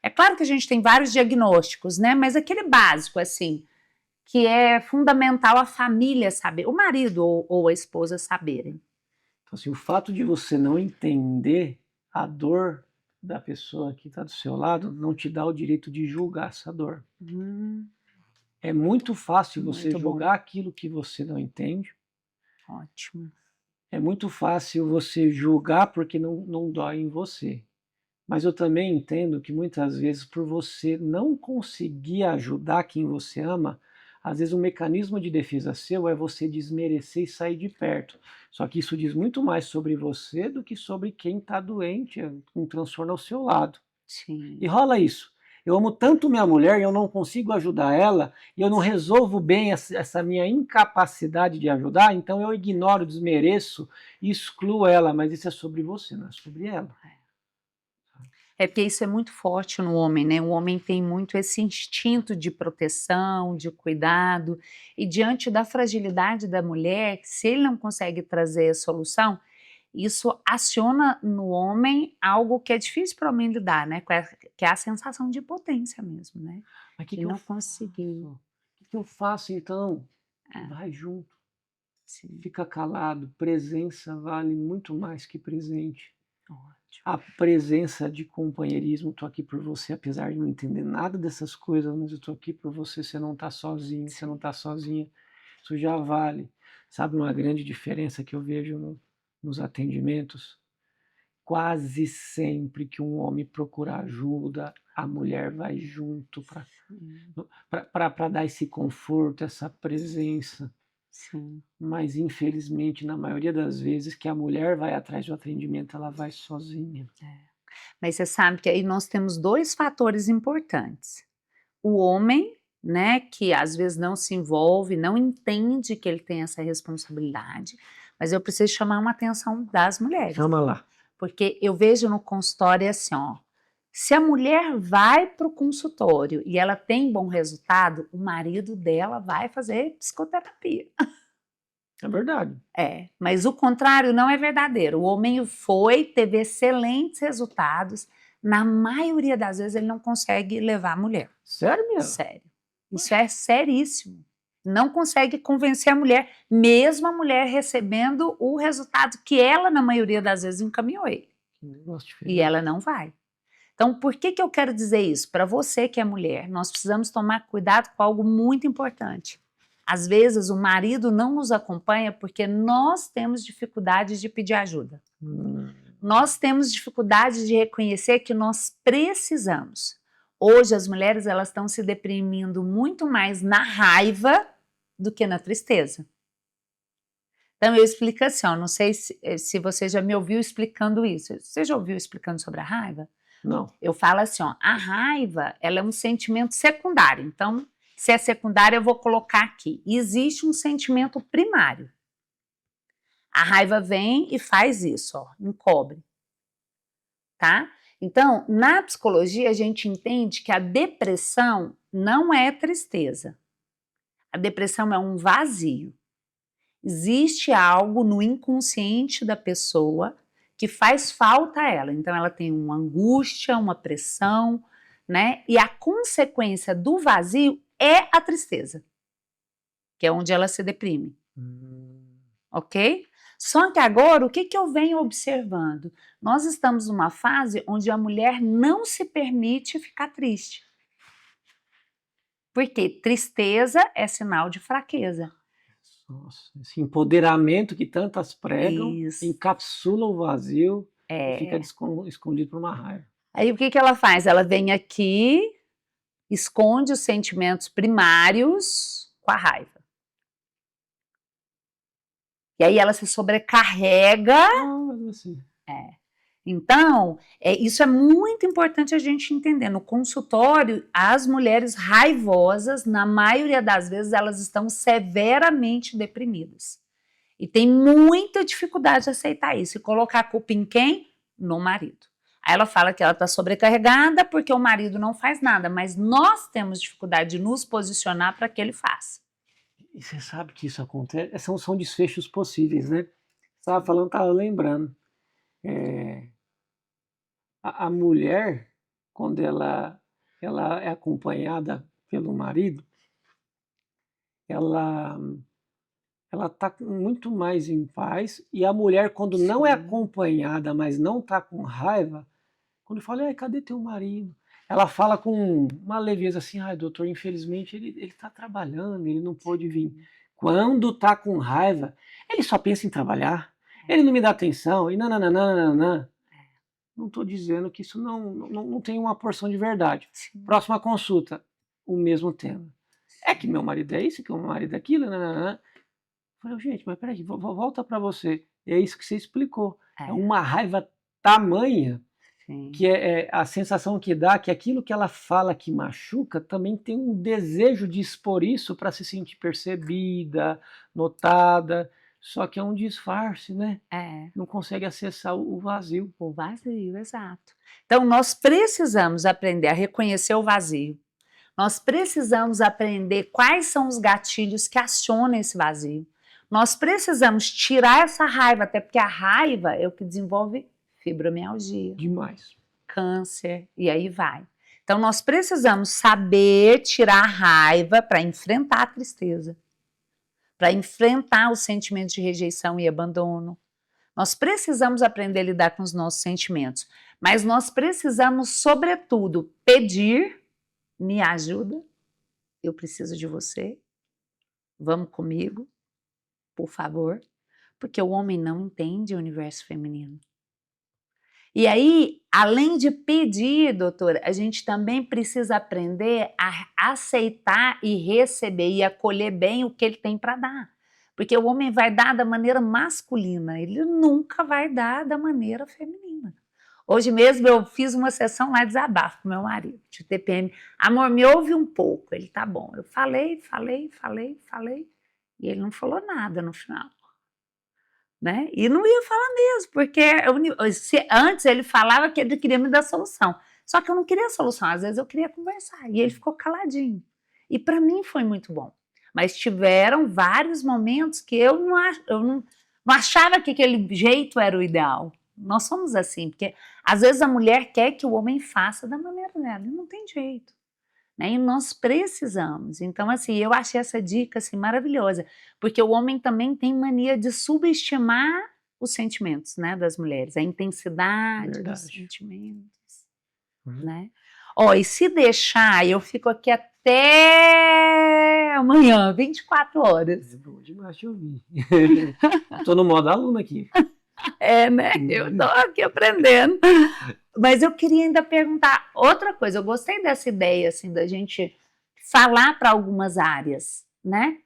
É claro que a gente tem vários diagnósticos, né? Mas aquele básico, assim, que é fundamental a família saber, o marido ou a esposa saberem. então, assim, o fato de você não entender a dor da pessoa que está do seu lado não te dá o direito de julgar essa dor. É muito fácil você Muito bom. julgar aquilo que você não entende. Ótimo. É muito fácil você julgar porque não dói em você. Mas eu também entendo que muitas vezes, por você não conseguir ajudar quem você ama, às vezes um mecanismo de defesa seu é você desmerecer e sair de perto. Só que isso diz muito mais sobre você do que sobre quem está doente, com um transtorno ao seu lado. Sim. E rola isso. Eu amo tanto minha mulher e eu não consigo ajudar ela, e eu não resolvo bem essa minha incapacidade de ajudar, então eu ignoro, desmereço e excluo ela, mas isso é sobre você, não é sobre ela. É porque isso é muito forte no homem, né? O homem tem muito esse instinto de proteção, de cuidado, e diante da fragilidade da mulher, se ele não consegue trazer a solução, isso aciona no homem algo que é difícil para o homem lidar, né? Que é a sensação de impotência mesmo, né? Mas o que De que eu não faço? conseguir. O que que eu faço então? É, Vai junto, sim, fica calado. Presença vale muito mais que presente. ótimo. A presença de companheirismo, estou aqui por você, apesar de não entender nada dessas coisas, mas eu estou aqui por você, você não está sozinho, você não está sozinha. Isso já vale. Sabe uma grande diferença que eu vejo nos atendimentos? Quase sempre que um homem procura ajuda, a mulher vai junto para dar esse conforto, essa presença. Sim. Mas, infelizmente, na maioria das vezes que a mulher vai atrás do atendimento, ela vai sozinha. Mas você sabe que aí nós temos 2 fatores importantes. O homem, né, que às vezes não se envolve, não entende que ele tem essa responsabilidade, mas eu preciso chamar uma atenção das mulheres, Chama lá. porque eu vejo no consultório assim, ó, se a mulher vai para o consultório e ela tem bom resultado, o marido dela vai fazer psicoterapia. É verdade. É, mas o contrário não é verdadeiro. O homem foi, teve excelentes resultados. Na maioria das vezes ele não consegue levar a mulher. Sério mesmo? Sério. Isso é seríssimo. Não consegue convencer a mulher, mesmo a mulher recebendo o resultado que ela, na maioria das vezes, encaminhou ele. Que negócio E diferente. ela não vai. Então, por que eu quero dizer isso? Para você que é mulher, nós precisamos tomar cuidado com algo muito importante. Às vezes, o marido não nos acompanha porque nós temos dificuldade de pedir ajuda. Nós temos dificuldade de reconhecer que nós precisamos. Hoje, as mulheres elas estão se deprimindo muito mais na raiva do que na tristeza. Então, eu explico assim, ó, não sei se você já me ouviu explicando isso. Você já ouviu explicando sobre a raiva? Não. Eu falo assim, ó, a raiva, ela é um sentimento secundário. Então, se é secundário, eu vou colocar aqui. Existe um sentimento primário. A raiva vem e faz isso, ó, encobre. Tá? Então, na psicologia, a gente entende que a depressão não é tristeza. A depressão é um vazio. Existe algo no inconsciente da pessoa que faz falta a ela. Então, ela tem uma angústia, uma pressão, né? E a consequência do vazio é a tristeza, que é onde ela se deprime. Ok? Só que agora, o que eu venho observando? Nós estamos numa fase onde a mulher não se permite ficar triste. Porque tristeza é sinal de fraqueza. Nossa, esse empoderamento que tantas pregam Isso. encapsula o vazio e É. fica escondido por uma raiva. Aí o que ela faz? Ela vem aqui, esconde os sentimentos primários com a raiva. E aí ela se sobrecarrega. Assim. Então, isso é muito importante a gente entender. No consultório, as mulheres raivosas, na maioria das vezes, elas estão severamente deprimidas. E tem muita dificuldade de aceitar isso. E colocar a culpa em quem? No marido. Aí ela fala que ela está sobrecarregada porque o marido não faz nada, mas nós temos dificuldade de nos posicionar para que ele faça. E você sabe que isso acontece, são desfechos possíveis, né? Estava falando, estava lembrando. A mulher, quando ela é acompanhada pelo marido, ela ela está muito mais em paz, e a mulher, quando não é Sim. acompanhada, mas não está com raiva, quando fala, "Ai, cadê teu marido?" Ela fala com uma leveza assim, "Ai, doutor, infelizmente ele está trabalhando, ele não pôde vir." Quando está com raiva, ele só pensa em trabalhar, ele não me dá atenção, e nananana. Não estou dizendo que isso não tem uma porção de verdade. Sim. Próxima consulta, o mesmo tema. É que meu marido é isso, que meu marido é aquilo, nananana. Falei, gente, mas peraí, volta para você. É isso que você explicou. É É, uma raiva tamanha sim. que é a sensação que dá que aquilo que ela fala que machuca também tem um desejo de expor isso para se sentir percebida, notada. Só que é um disfarce, né? É, Não consegue acessar o vazio. o vazio, exato. Então, nós precisamos aprender a reconhecer o vazio. Nós precisamos aprender quais são os gatilhos que acionam esse vazio. Nós precisamos tirar essa raiva, até porque a raiva é o que desenvolve fibromialgia, Demais. câncer, e aí vai. Então, nós precisamos saber tirar a raiva para enfrentar a tristeza, para enfrentar os sentimentos de rejeição e abandono. Nós precisamos aprender a lidar com os nossos sentimentos, mas nós precisamos, sobretudo, pedir, me ajuda, eu preciso de você, vamos comigo, por favor, porque o homem não entende o universo feminino. E aí, além de pedir, doutora, a gente também precisa aprender a aceitar e receber e acolher bem o que ele tem para dar. Porque o homem vai dar da maneira masculina, ele nunca vai dar da maneira feminina. Hoje mesmo eu fiz uma sessão lá de desabafo com meu marido, de TPM. Amor, me ouve um pouco. Ele, tá bom. Eu falei, e ele não falou nada no final. Né? E não ia falar mesmo, porque antes ele falava que ele queria me dar solução. Só que eu não queria solução, às vezes eu queria conversar. E ele ficou caladinho. E para mim foi muito bom. Mas tiveram vários momentos que eu não achava que aquele jeito era o ideal. Nós somos assim, porque às vezes a mulher quer que o homem faça da maneira dela, e não tem jeito. Né? E nós precisamos. Então, assim, eu achei essa dica assim, maravilhosa, porque o homem também tem mania de subestimar os sentimentos, né, das mulheres, a intensidade dos sentimentos, né? Ó, e se deixar, eu fico aqui até amanhã, 24 horas. É bom demais te ouvir. Tô no modo aluno aqui. É, né? Eu tô aqui aprendendo. Mas eu queria ainda perguntar outra coisa. Eu gostei dessa ideia, assim, da gente falar para algumas áreas, né?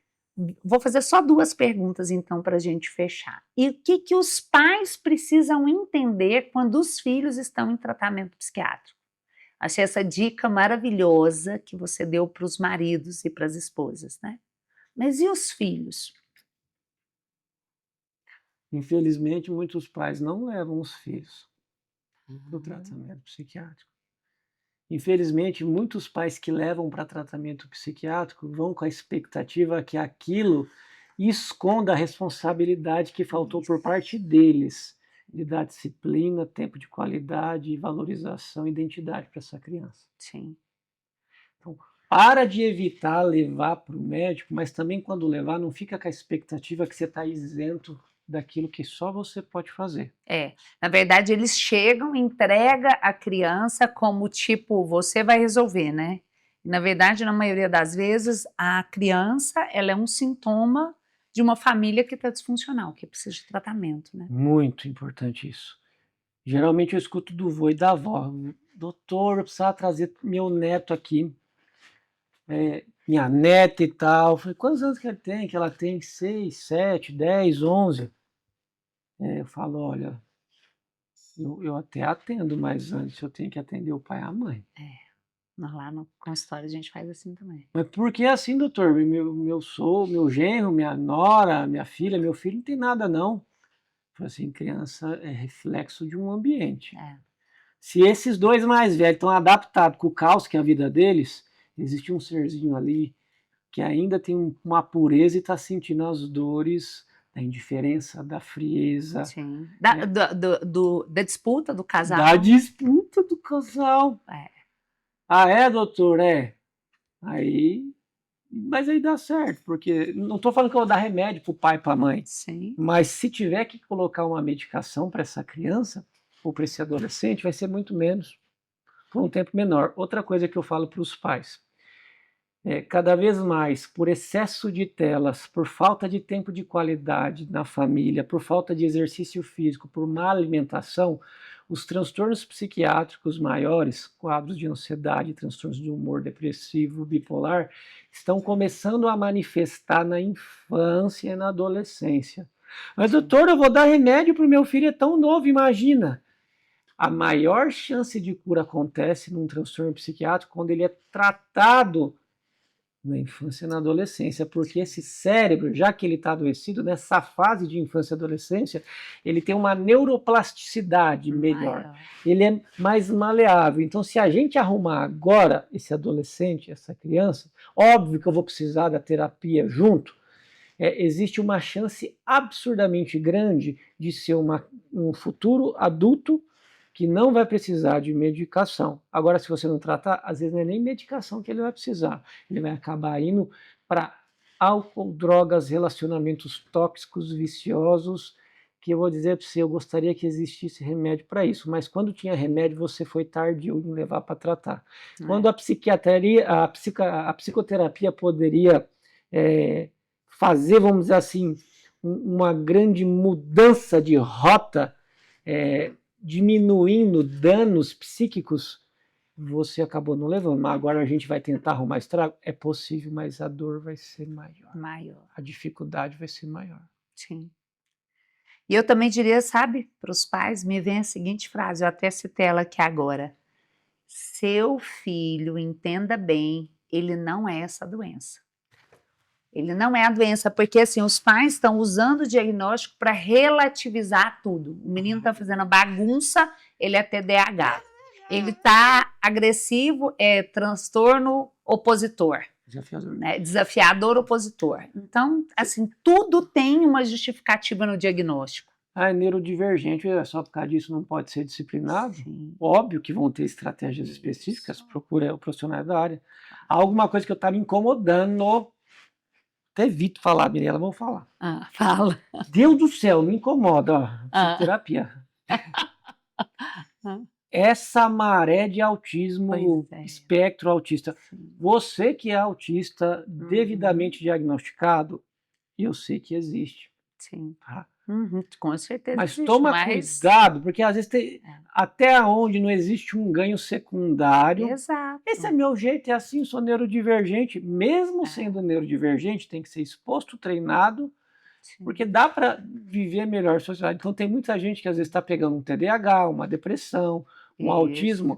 Vou fazer só 2 perguntas, então, para a gente fechar. E o que os pais precisam entender quando os filhos estão em tratamento psiquiátrico? Achei essa dica maravilhosa que você deu para os maridos e para as esposas, né? Mas e os filhos? Infelizmente, muitos pais não levam os filhos para o tratamento psiquiátrico. Infelizmente, muitos pais que levam para tratamento psiquiátrico vão com a expectativa que aquilo esconda a responsabilidade que faltou por parte deles, de dar disciplina, tempo de qualidade, valorização, identidade para essa criança. Sim. Então, para de evitar levar para o médico, mas também quando levar, não fica com a expectativa que você está isento daquilo que só você pode fazer. Na verdade eles chegam, entrega a criança como tipo, você vai resolver, né? Na verdade, na maioria das vezes, a criança, ela é um sintoma de uma família que está disfuncional, que precisa de tratamento, né? Muito importante isso. Geralmente eu escuto do vô e da avó, doutor, eu precisava trazer meu neto aqui, minha neta e tal. Eu falei, quantos anos que ele tem? Que ela tem 6, 7, 10, 11. Eu falo, olha, eu até atendo, mas antes eu tenho que atender o pai e a mãe. Nós lá no consultório a gente faz assim também. Mas por que assim, doutor? Meu genro, minha nora, minha filha, meu filho não tem nada não. Eu falei assim, criança é reflexo de um ambiente. Se esses 2 mais velhos estão adaptados com o caos que é a vida deles, existe um serzinho ali que ainda tem uma pureza e está sentindo as dores da indiferença, da frieza. Sim. Da disputa do casal. Da disputa do casal. Ah, é, doutor? É. Aí Mas aí dá certo, porque não estou falando que eu vou dar remédio para o pai e para a mãe, Sim. mas se tiver que colocar uma medicação para essa criança ou para esse adolescente, vai ser muito menos, por um tempo menor. Outra coisa que eu falo para os pais, cada vez mais, por excesso de telas, por falta de tempo de qualidade na família, por falta de exercício físico, por má alimentação, os transtornos psiquiátricos maiores, quadros de ansiedade, transtornos de humor depressivo, bipolar, estão começando a manifestar na infância e na adolescência. Mas, doutor, eu vou dar remédio para o meu filho, é tão novo, imagina. A maior chance de cura acontece num transtorno psiquiátrico quando ele é tratado na infância e na adolescência, porque esse cérebro, já que ele está adoecido, nessa fase de infância e adolescência, ele tem uma neuroplasticidade melhor, ele é mais maleável. Então, se a gente arrumar agora esse adolescente, essa criança, óbvio que eu vou precisar da terapia junto, existe uma chance absurdamente grande de ser um futuro adulto que não vai precisar de medicação. Agora, se você não tratar, às vezes não é nem medicação que ele vai precisar. Ele vai acabar indo para álcool, drogas, relacionamentos tóxicos, viciosos, que eu vou dizer para você, eu gostaria que existisse remédio para isso, mas quando tinha remédio, você foi tardio em levar para tratar. Quando a psiquiatria, a psicoterapia poderia fazer, vamos dizer assim, uma grande mudança de rota, diminuindo danos psíquicos, você acabou não levando. Mas agora a gente vai tentar arrumar estrago? É possível, mas a dor vai ser maior. A dificuldade vai ser maior. Sim. E eu também diria, sabe, para os pais, me vem a seguinte frase, eu até citei ela aqui agora. Seu filho, entenda bem, ele não é essa doença. Ele não é a doença, porque assim, os pais estão usando o diagnóstico para relativizar tudo. O menino está fazendo bagunça, ele é TDAH. Ele está agressivo, é transtorno opositor. Desafiador. Né? Desafiador opositor. Então, assim, tudo tem uma justificativa no diagnóstico. É neurodivergente, só por causa disso não pode ser disciplinado? Sim. Óbvio que vão ter estratégias específicas, procura o profissional da área. Há alguma coisa que eu estava me incomodando. Até evito falar, Mirella, vou falar. Fala. Deus do céu, me incomoda, ó, psicoterapia. Essa maré de autismo, espectro autista. Sim. Você que é autista devidamente diagnosticado, eu sei que existe. Sim. Tá? Com certeza. Mas existe, toma cuidado, porque às vezes tem, até onde não existe um ganho secundário. Exato. Esse é meu jeito, é assim, sou neurodivergente. Mesmo sendo neurodivergente, tem que ser exposto, treinado, porque dá para viver melhor a sociedade. Então tem muita gente que às vezes está pegando um TDAH, uma depressão, um autismo,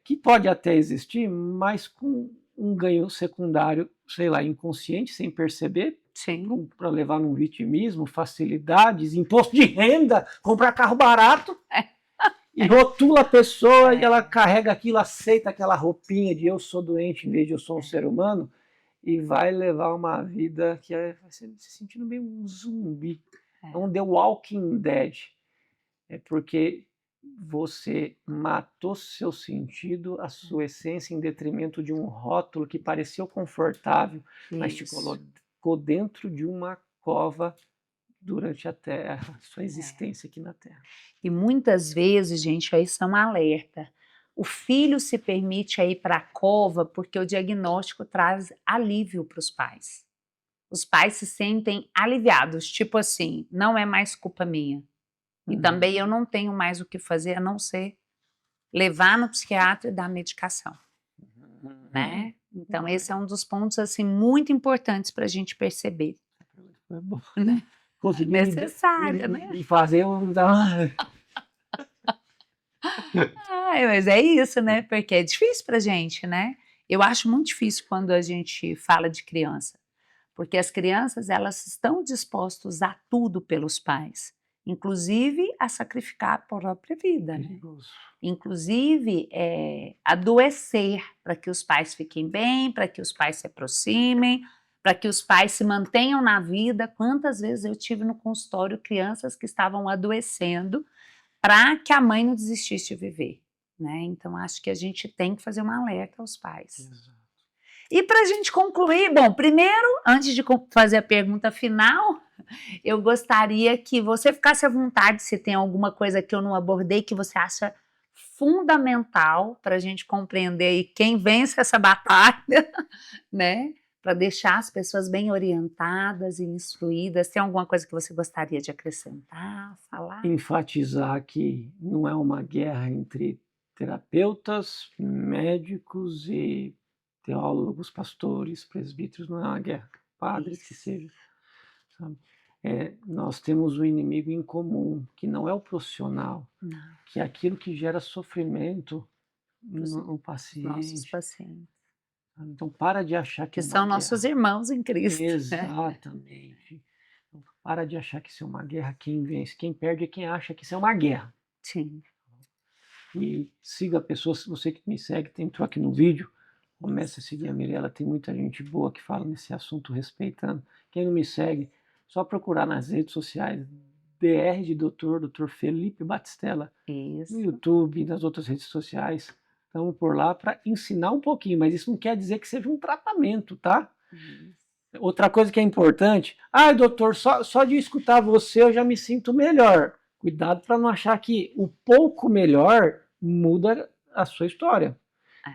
que pode até existir, mas com um ganho secundário, sei lá, inconsciente, sem perceber, para levar num vitimismo, facilidades, imposto de renda, comprar carro barato, e rotula a pessoa e ela carrega aquilo, aceita aquela roupinha de eu sou doente em vez de eu sou um ser humano, e vai levar uma vida que vai se sentindo meio um zumbi. É um The Walking Dead. É porque você matou seu sentido, a sua essência, em detrimento de um rótulo que pareceu confortável, mas te colocou dentro de uma cova durante a sua existência aqui na Terra. E muitas vezes, gente, isso é um alerta. O filho se permite ir para a cova porque o diagnóstico traz alívio para os pais. Os pais se sentem aliviados, tipo assim, não é mais culpa minha. E também eu não tenho mais o que fazer a não ser levar no psiquiatra e dar medicação. Né? Então, esse é um dos pontos assim, muito importantes para a gente perceber. É bom. Né? Necessário, né? E fazer mas é isso, né? Porque é difícil para a gente, né? Eu acho muito difícil quando a gente fala de criança. Porque as crianças, elas estão dispostas a tudo pelos pais. Inclusive a sacrificar a própria vida, né? Inclusive adoecer para que os pais fiquem bem, para que os pais se aproximem, para que os pais se mantenham na vida. Quantas vezes eu tive no consultório crianças que estavam adoecendo para que a mãe não desistisse de viver, né? Então acho que a gente tem que fazer um alerta aos pais. Exato. E para a gente concluir, bom, primeiro, antes de fazer a pergunta final, eu gostaria que você ficasse à vontade se tem alguma coisa que eu não abordei que você acha fundamental para a gente compreender aí quem vence essa batalha, né? Para deixar as pessoas bem orientadas e instruídas. Tem alguma coisa que você gostaria de acrescentar, falar? Enfatizar que não é uma guerra entre terapeutas, médicos e teólogos, pastores, presbíteros, não é uma guerra, padres que Isso. seja, sabe? Nós temos um inimigo em comum, que não é o profissional, Não, que é aquilo que gera sofrimento pros no nossos paciente. pacientes, Sabe? Então para de achar que que é uma são nossos guerra. irmãos em Cristo, né? Exatamente. Então, para de achar que isso é uma guerra, quem vence, quem perde é quem acha que isso é uma guerra. Sim. E siga pessoas, você que me segue, entrou aqui no vídeo, comece a seguir a Mirella, tem muita gente boa que fala nesse assunto respeitando. Quem não me segue, só procurar nas redes sociais, DR de Dr. Felipe Batistella, no Isso. YouTube, nas outras redes sociais. Estamos por lá para ensinar um pouquinho, mas isso não quer dizer que seja um tratamento, tá? Isso. Outra coisa que é importante, doutor, só de escutar você eu já me sinto melhor. Cuidado para não achar que o pouco melhor muda a sua história. É.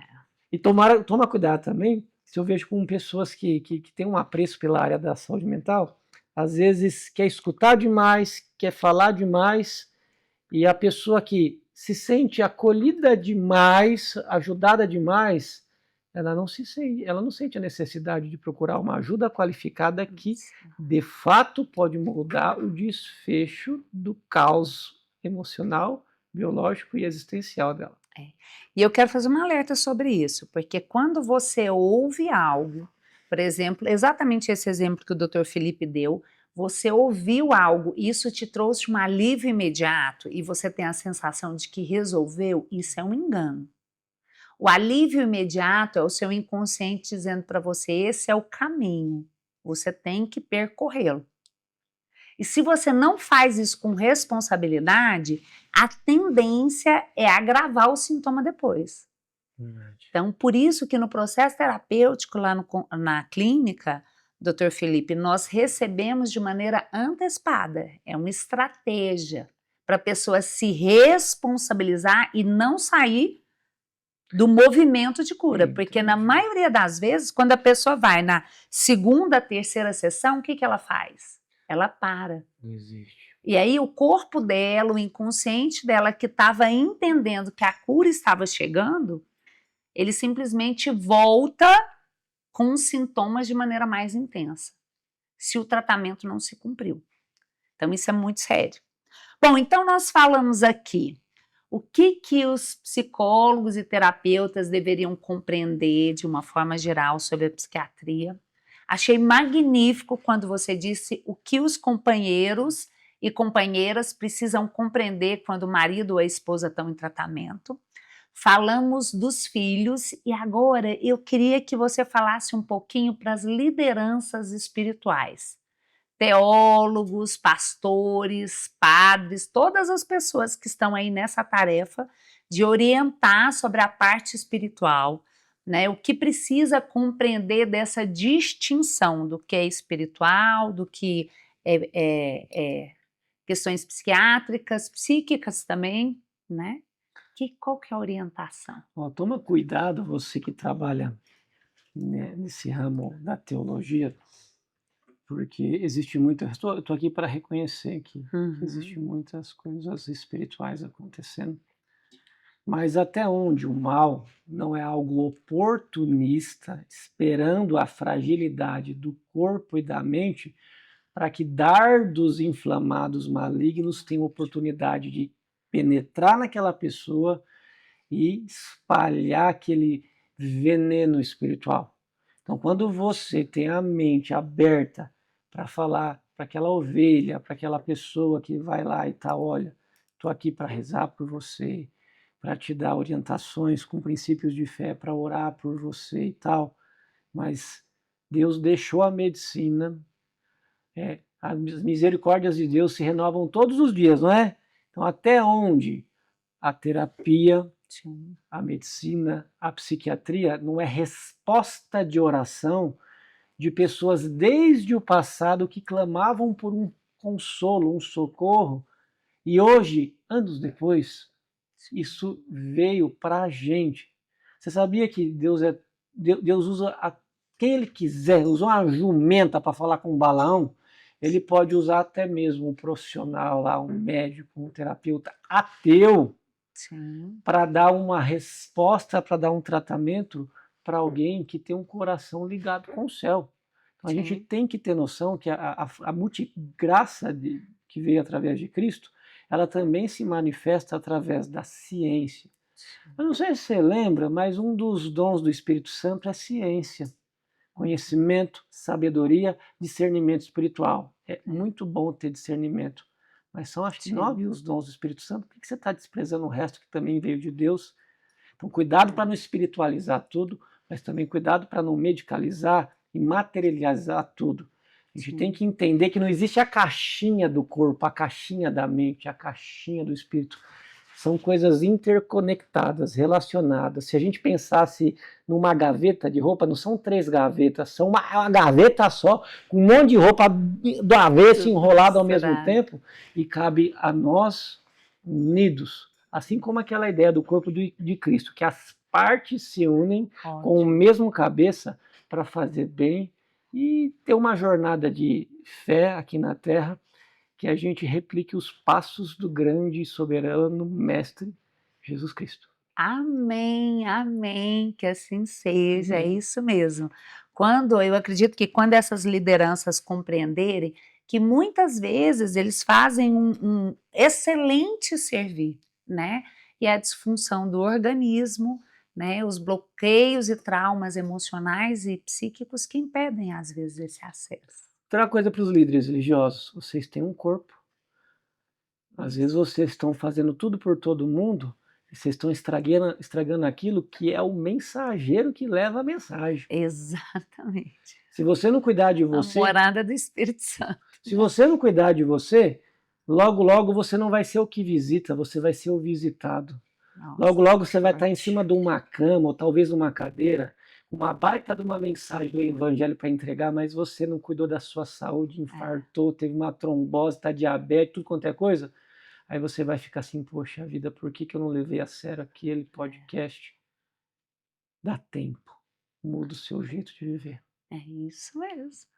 E toma cuidado também, se eu vejo com pessoas que têm um apreço pela área da saúde mental, às vezes quer escutar demais, quer falar demais, e a pessoa que se sente acolhida demais, ajudada demais, ela não sente a necessidade de procurar uma ajuda qualificada que, de fato, pode mudar o desfecho do caos emocional, biológico e existencial dela. E eu quero fazer um alerta sobre isso, porque quando você ouve algo, por exemplo, exatamente esse exemplo que o Dr. Felipe deu, você ouviu algo, isso te trouxe um alívio imediato e você tem a sensação de que resolveu, isso é um engano. O alívio imediato é o seu inconsciente dizendo para você: esse é o caminho, você tem que percorrê-lo. E se você não faz isso com responsabilidade, a tendência é agravar o sintoma depois. Verdade. Então, por isso que no processo terapêutico lá na clínica, Dr. Felipe, nós recebemos de maneira antecipada. É uma estratégia para a pessoa se responsabilizar e não sair do movimento de cura. Porque na maioria das vezes, quando a pessoa vai na segunda, terceira sessão, o que ela faz? Ela para. Não existe. E aí o corpo dela, o inconsciente dela que estava entendendo que a cura estava chegando, ele simplesmente volta com os sintomas de maneira mais intensa, se o tratamento não se cumpriu. Então isso é muito sério. Bom, então nós falamos aqui o que os psicólogos e terapeutas deveriam compreender de uma forma geral sobre a psiquiatria. Achei magnífico quando você disse o que os companheiros e companheiras precisam compreender quando o marido ou a esposa estão em tratamento. Falamos dos filhos e agora eu queria que você falasse um pouquinho para as lideranças espirituais. Teólogos, pastores, padres, todas as pessoas que estão aí nessa tarefa de orientar sobre a parte espiritual, né? O que precisa compreender dessa distinção do que é espiritual, do que é questões psiquiátricas, psíquicas também, né? Qual que é a orientação? Toma cuidado, você que trabalha, né, nesse ramo da teologia, porque existe muito. Eu estou aqui para reconhecer que existem muitas coisas espirituais acontecendo, mas até onde o mal não é algo oportunista, esperando a fragilidade do corpo e da mente, para que dardos inflamados malignos tenham oportunidade de penetrar naquela pessoa e espalhar aquele veneno espiritual. Então, quando você tem a mente aberta para falar para aquela ovelha, para aquela pessoa que vai lá e tá, olha, estou aqui para rezar por você, para te dar orientações com princípios de fé, para orar por você e tal, mas Deus deixou a medicina, as misericórdias de Deus se renovam todos os dias, não é? Então, até onde a terapia Sim. A medicina, a psiquiatria não é resposta de oração de pessoas desde o passado que clamavam por um consolo, um socorro, e hoje, anos depois, isso veio para a gente. Você sabia que Deus usa quem ele quiser, usou uma jumenta para falar com um Balaão, ele pode usar até mesmo um profissional lá, um médico, um terapeuta ateu, para dar uma resposta, para dar um tratamento para alguém que tem um coração ligado com o céu. Então a gente tem que ter noção que a multigraça que veio através de Cristo, ela também se manifesta através da ciência. Eu não sei se você lembra, mas um dos dons do Espírito Santo é ciência. Conhecimento, sabedoria, discernimento espiritual. É muito bom ter discernimento. Mas são, acho que, 9 os dons do Espírito Santo. Por que você está desprezando o resto que também veio de Deus? Então, cuidado para não espiritualizar tudo, mas também cuidado para não medicalizar e materializar tudo. A gente tem que entender que não existe a caixinha do corpo, a caixinha da mente, a caixinha do espírito. São coisas interconectadas, relacionadas. Se a gente pensasse numa gaveta de roupa, não são 3 gavetas, são uma gaveta só, com um monte de roupa do avesso enrolado ao mesmo tempo, e cabe a nós unidos. Assim como aquela ideia do corpo de Cristo, que as partes se unem com o mesmo cabeça para fazer bem e ter uma jornada de fé aqui na Terra, que a gente replique os passos do grande e soberano Mestre Jesus Cristo. Amém, amém, que assim seja, é isso mesmo. Eu acredito que quando essas lideranças compreenderem que muitas vezes eles fazem um excelente servir, né? E a disfunção do organismo, né? Os bloqueios e traumas emocionais e psíquicos que impedem às vezes esse acesso. Outra coisa para os líderes religiosos, vocês têm um corpo. Às vezes vocês estão fazendo tudo por todo mundo, e vocês estão estragando aquilo que é o mensageiro que leva a mensagem. Exatamente. Se você não cuidar de você... A morada do Espírito Santo. Se você não cuidar de você, logo, logo você não vai ser o que visita, você vai ser o visitado. Nossa, logo, logo você vai estar em cima de uma cama, ou talvez uma cadeira, uma baita de uma mensagem do evangelho para entregar, mas você não cuidou da sua saúde, infartou, teve uma trombose, está diabetes, tudo quanto é coisa. Aí você vai ficar assim, poxa vida, por que eu não levei a sério aquele podcast? Dá tempo, muda o seu jeito de viver. É isso mesmo,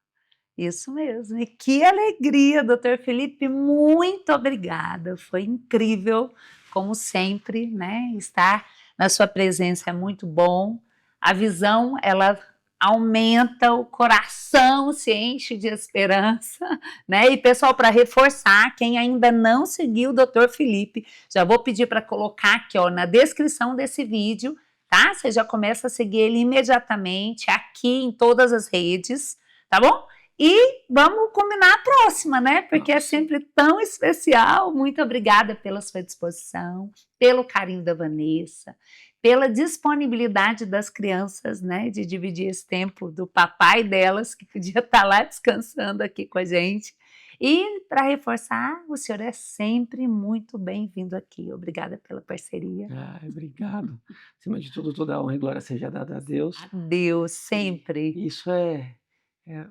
isso mesmo. E que alegria, Dr. Felipe, muito obrigada, foi incrível, como sempre, né? Estar na sua presença é muito bom, a visão, ela aumenta, o coração se enche de esperança, né? E pessoal, para reforçar, quem ainda não seguiu o Dr. Felipe, já vou pedir para colocar aqui, ó, na descrição desse vídeo, tá? Você já começa a seguir ele imediatamente, aqui em todas as redes, tá bom? E vamos combinar a próxima, né? Porque é sempre tão especial. Muito obrigada pela sua disposição, pelo carinho da Vanessa, pela disponibilidade das crianças, né, de dividir esse tempo do papai delas, que podia estar lá descansando aqui com a gente. E, para reforçar, o senhor é sempre muito bem-vindo aqui. Obrigada pela parceria. Obrigado. Acima de tudo, toda a honra e glória seja dada a Deus. A Deus, sempre. E isso é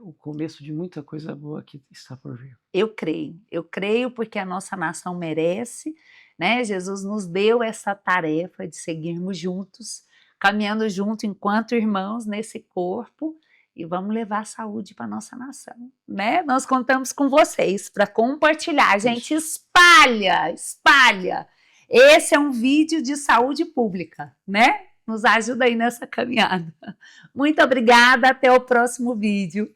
o começo de muita coisa boa que está por vir. Eu creio porque a nossa nação merece, né? Jesus nos deu essa tarefa de seguirmos juntos, caminhando junto enquanto irmãos nesse corpo, e vamos levar saúde para a nossa nação, né? Nós contamos com vocês para compartilhar, gente, espalha! Esse é um vídeo de saúde pública, né? Nos ajuda aí nessa caminhada. Muito obrigada, até o próximo vídeo.